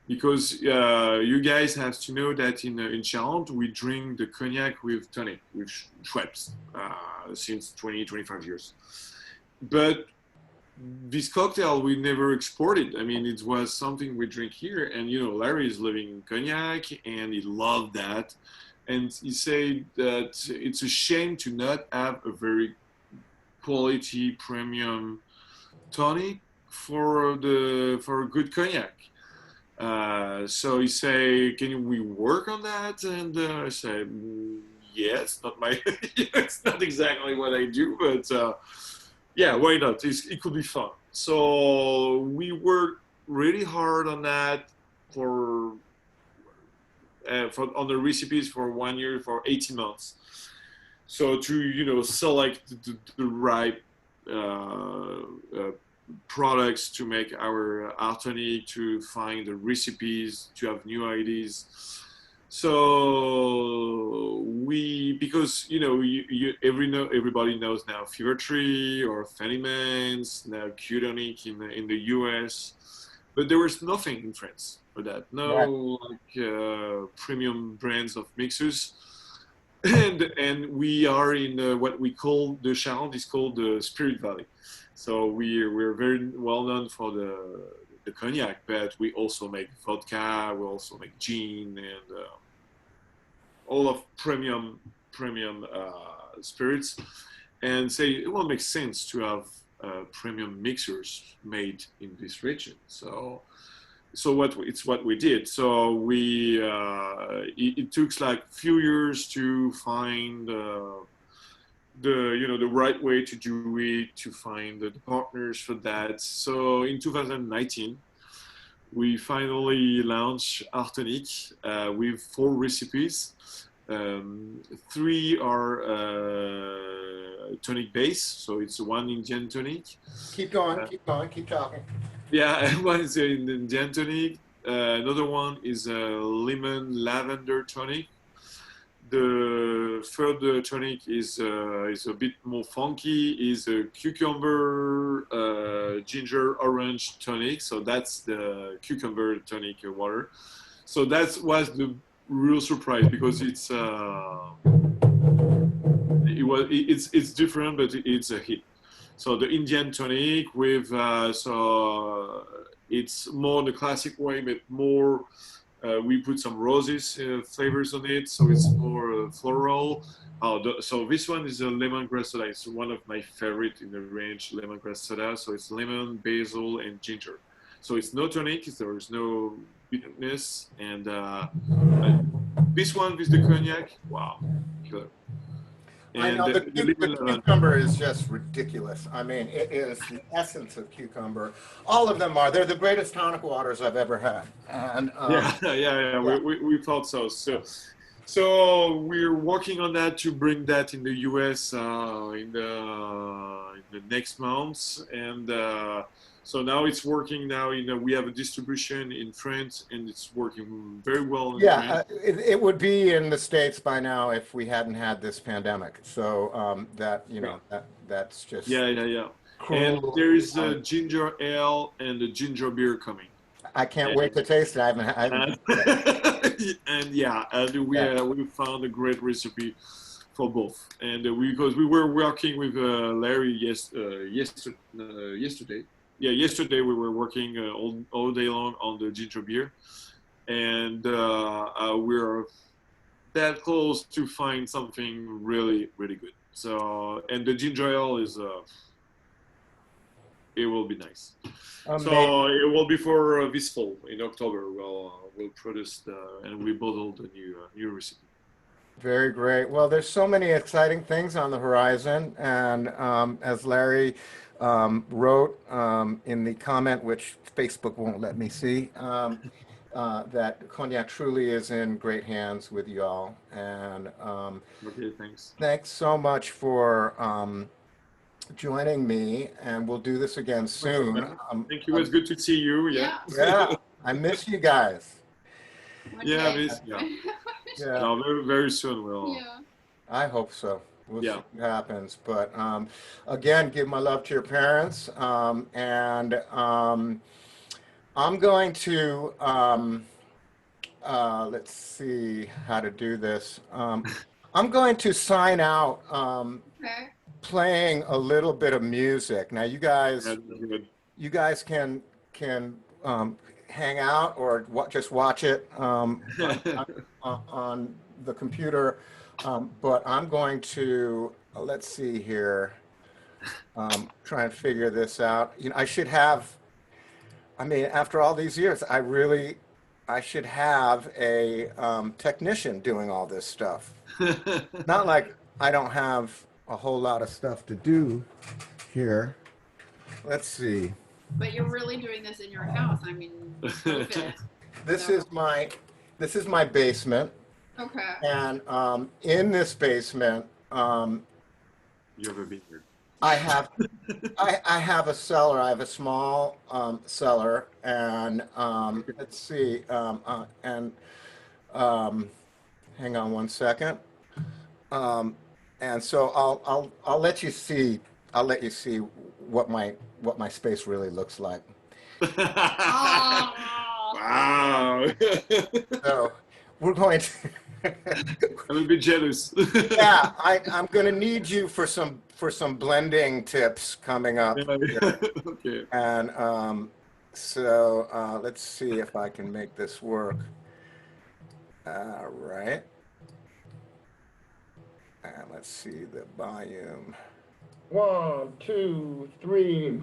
because you guys have to know that in Charente we drink the cognac with tonic, with Schweppes, since 25 years. But this cocktail we never exported. I mean, it was something we drink here, and Larry is living in cognac, and he loved that, and he said that it's a shame to not have a very quality premium tonic for a good cognac. So he say, can we work on that? And I said, yes, not my, it's not exactly what I do, but yeah, why not? It could be fun. So we worked really hard on that on the recipes for 1 year, for 18 months. So to select the right products to make our Artonic, to find the recipes, to have new ideas. So because everybody knows now Fever Tree or Fenimans, now Coganc in the US, but there was nothing in France for that. No premium brands of mixers. And we are in what we call the Charente is called the Spirit Valley. So we're very well known for the cognac, but we also make vodka, we also make gin, and all of premium spirits. And say it will make sense to have premium mixers made in this region. So so it's what we did. So it took like few years to find the right way to do it, to find the partners for that. So in 2019, we finally launched Artonic with 4 recipes. 3 are tonic base, so it's one Indian tonic. Keep going, keep going, keep talking. Yeah, one is an Indian tonic. Another one is a lemon lavender tonic. The third tonic is a bit more funky. Is a cucumber, ginger, orange tonic. So that's the cucumber tonic water. So that was the real surprise because it's different, but it's a hit. So the Indian tonic with so it's more the classic way, but more. We put some roses flavors on it, so it's more floral. So this one is a lemongrass soda. It's one of my favorite in the range, lemongrass soda. So it's lemon, basil, and ginger. So it's no tonic. There is no bitterness, and this one with the cognac, wow, killer. I know the cucumber is just ridiculous. I mean, it is the essence of cucumber. All of them are. They're the greatest tonic waters I've ever had. And yeah. We thought so. So we're working on that to bring that in the US in the next months, and so now it's working. Now we have a distribution in France, and it's working very well. Yeah, it would be in the States by now if we hadn't had this pandemic. So that's just yeah. Cruel. And there is a ginger ale and a ginger beer coming. I can't wait to taste it. I haven't and we found a great recipe for both. And because we were working with Larry yesterday. Yeah, yesterday we were working all day long on the ginger beer, and we're that close to find something really, really good. So, and the ginger ale is, it will be nice. So it will be for this fall in October. We'll produce and we bottle the new recipe. Very great. Well, there's so many exciting things on the horizon, and as Larry wrote in the comment, which Facebook won't let me see, that Cognac truly is in great hands with y'all. And okay, thanks. Thanks so much for joining me, and we'll do this again soon. Thank you. It's good to see you. Yeah. I miss you guys. Yeah, no, very, very soon we'll. Yeah. I hope so. We'll see what happens. But again, give my love to your parents. And I'm going to, let's see how to do this. I'm going to sign out playing a little bit of music. Now, you guys can hang out or just watch it on the computer. But I'm going to, let's see here, try and figure this out. I should have, after all these years, I should have a technician doing all this stuff. Not like I don't have a whole lot of stuff to do here. Let's see. But you're really doing this in your house. This is my basement. Okay. And in this basement, you ever been here? I have a cellar. I have a small cellar, and let's see. Hang on one second. And so I'll let you see. I'll let you see what my space really looks like. Wow. So we're going to. I'm a bit jealous. Yeah, I'm going to need you for some blending tips coming up. Okay. And so let's see if I can make this work. All right. And let's see the volume. 1, 2, 3.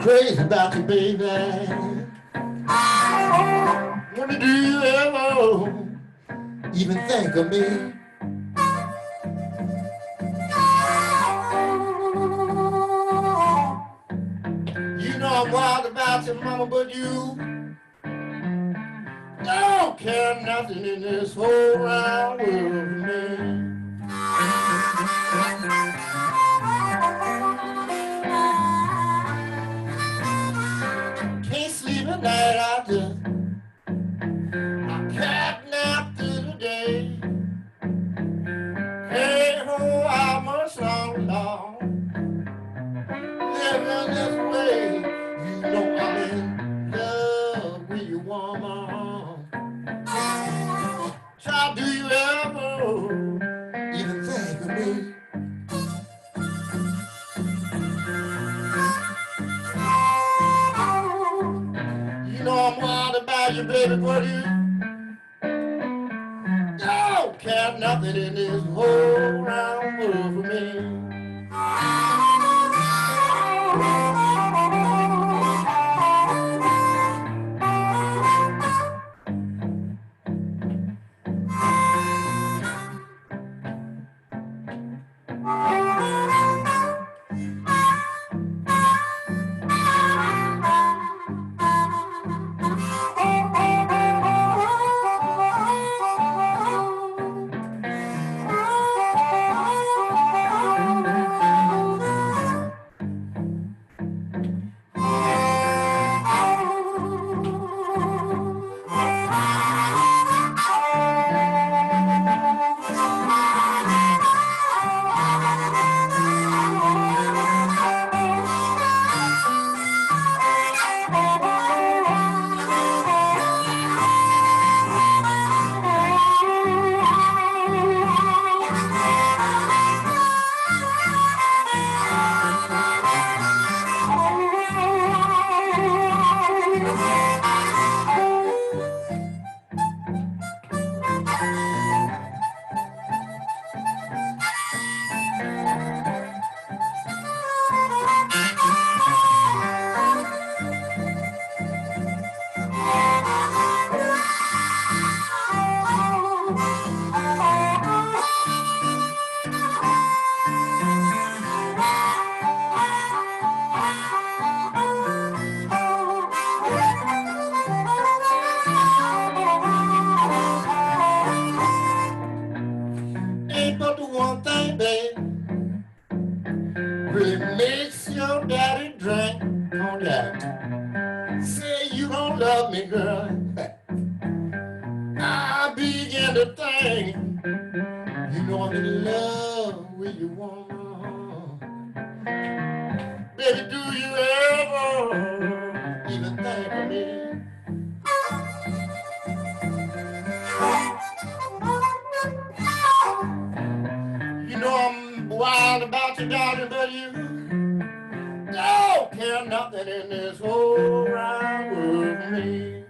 crazy about you, baby. Wonder do you ever even think of me? You know I'm wild about you, mama, but you don't care nothing in this whole round world of me. Can't sleep at night, I just cat nap through the day. Can't hold out much longer, Lord. Living this way, you know I'm in love with you, woman. Child, do you ever even think of me? You know I'm wild about you, baby, but you don't care nothing in this whole round world for me. Ain't but the one thing, babe, really makes your daddy drink cognac. Say you don't love me, girl. I begin to think, you know I'm in love with you, woman. Baby, do you ever even think of me? You know I'm wild about you, darling, but you don't care nothing in this whole round world for me.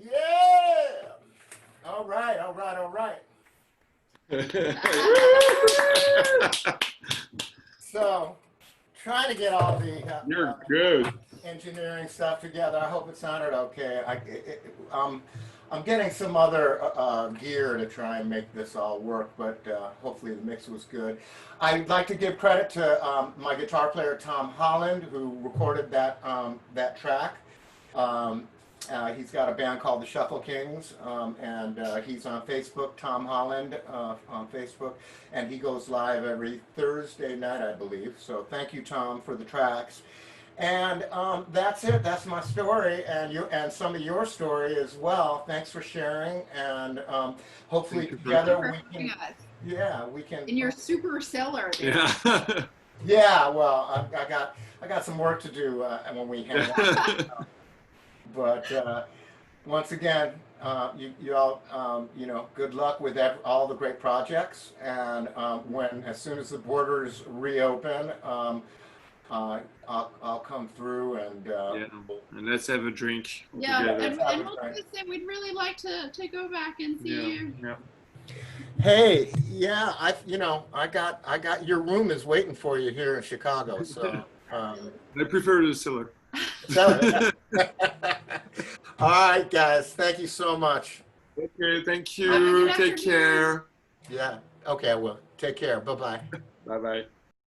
Yeah! All right, all right, all right. So, trying to get all the You're good. engineering stuff together. I hope it sounded okay. I'm getting some other gear to try and make this all work, but hopefully the mix was good. I'd like to give credit to my guitar player Tom Holland, who recorded that that track. He's got a band called the Shuffle Kings, and he's on Facebook, Tom Holland on Facebook, and he goes live every Thursday night, I believe. So thank you, Tom, for the tracks. And that's it. That's my story, and some of your story as well. Thanks for sharing, and hopefully together we can. Yeah, we can. In your super cellar. There. Yeah. Yeah. Well, I got some work to do when we hang out. But once again, you all, good luck with all the great projects. And as soon as the borders reopen, I'll come through and and let's have a drink. Yeah, together. and we'll just say we'd really like to go back and see you. Yeah. Hey, yeah, I got your room is waiting for you here in Chicago. So I prefer the cellar. All right, guys. Thank you so much. Okay, thank you. Take care. Yeah. Okay, I will. Take care. Bye-bye. Bye-bye.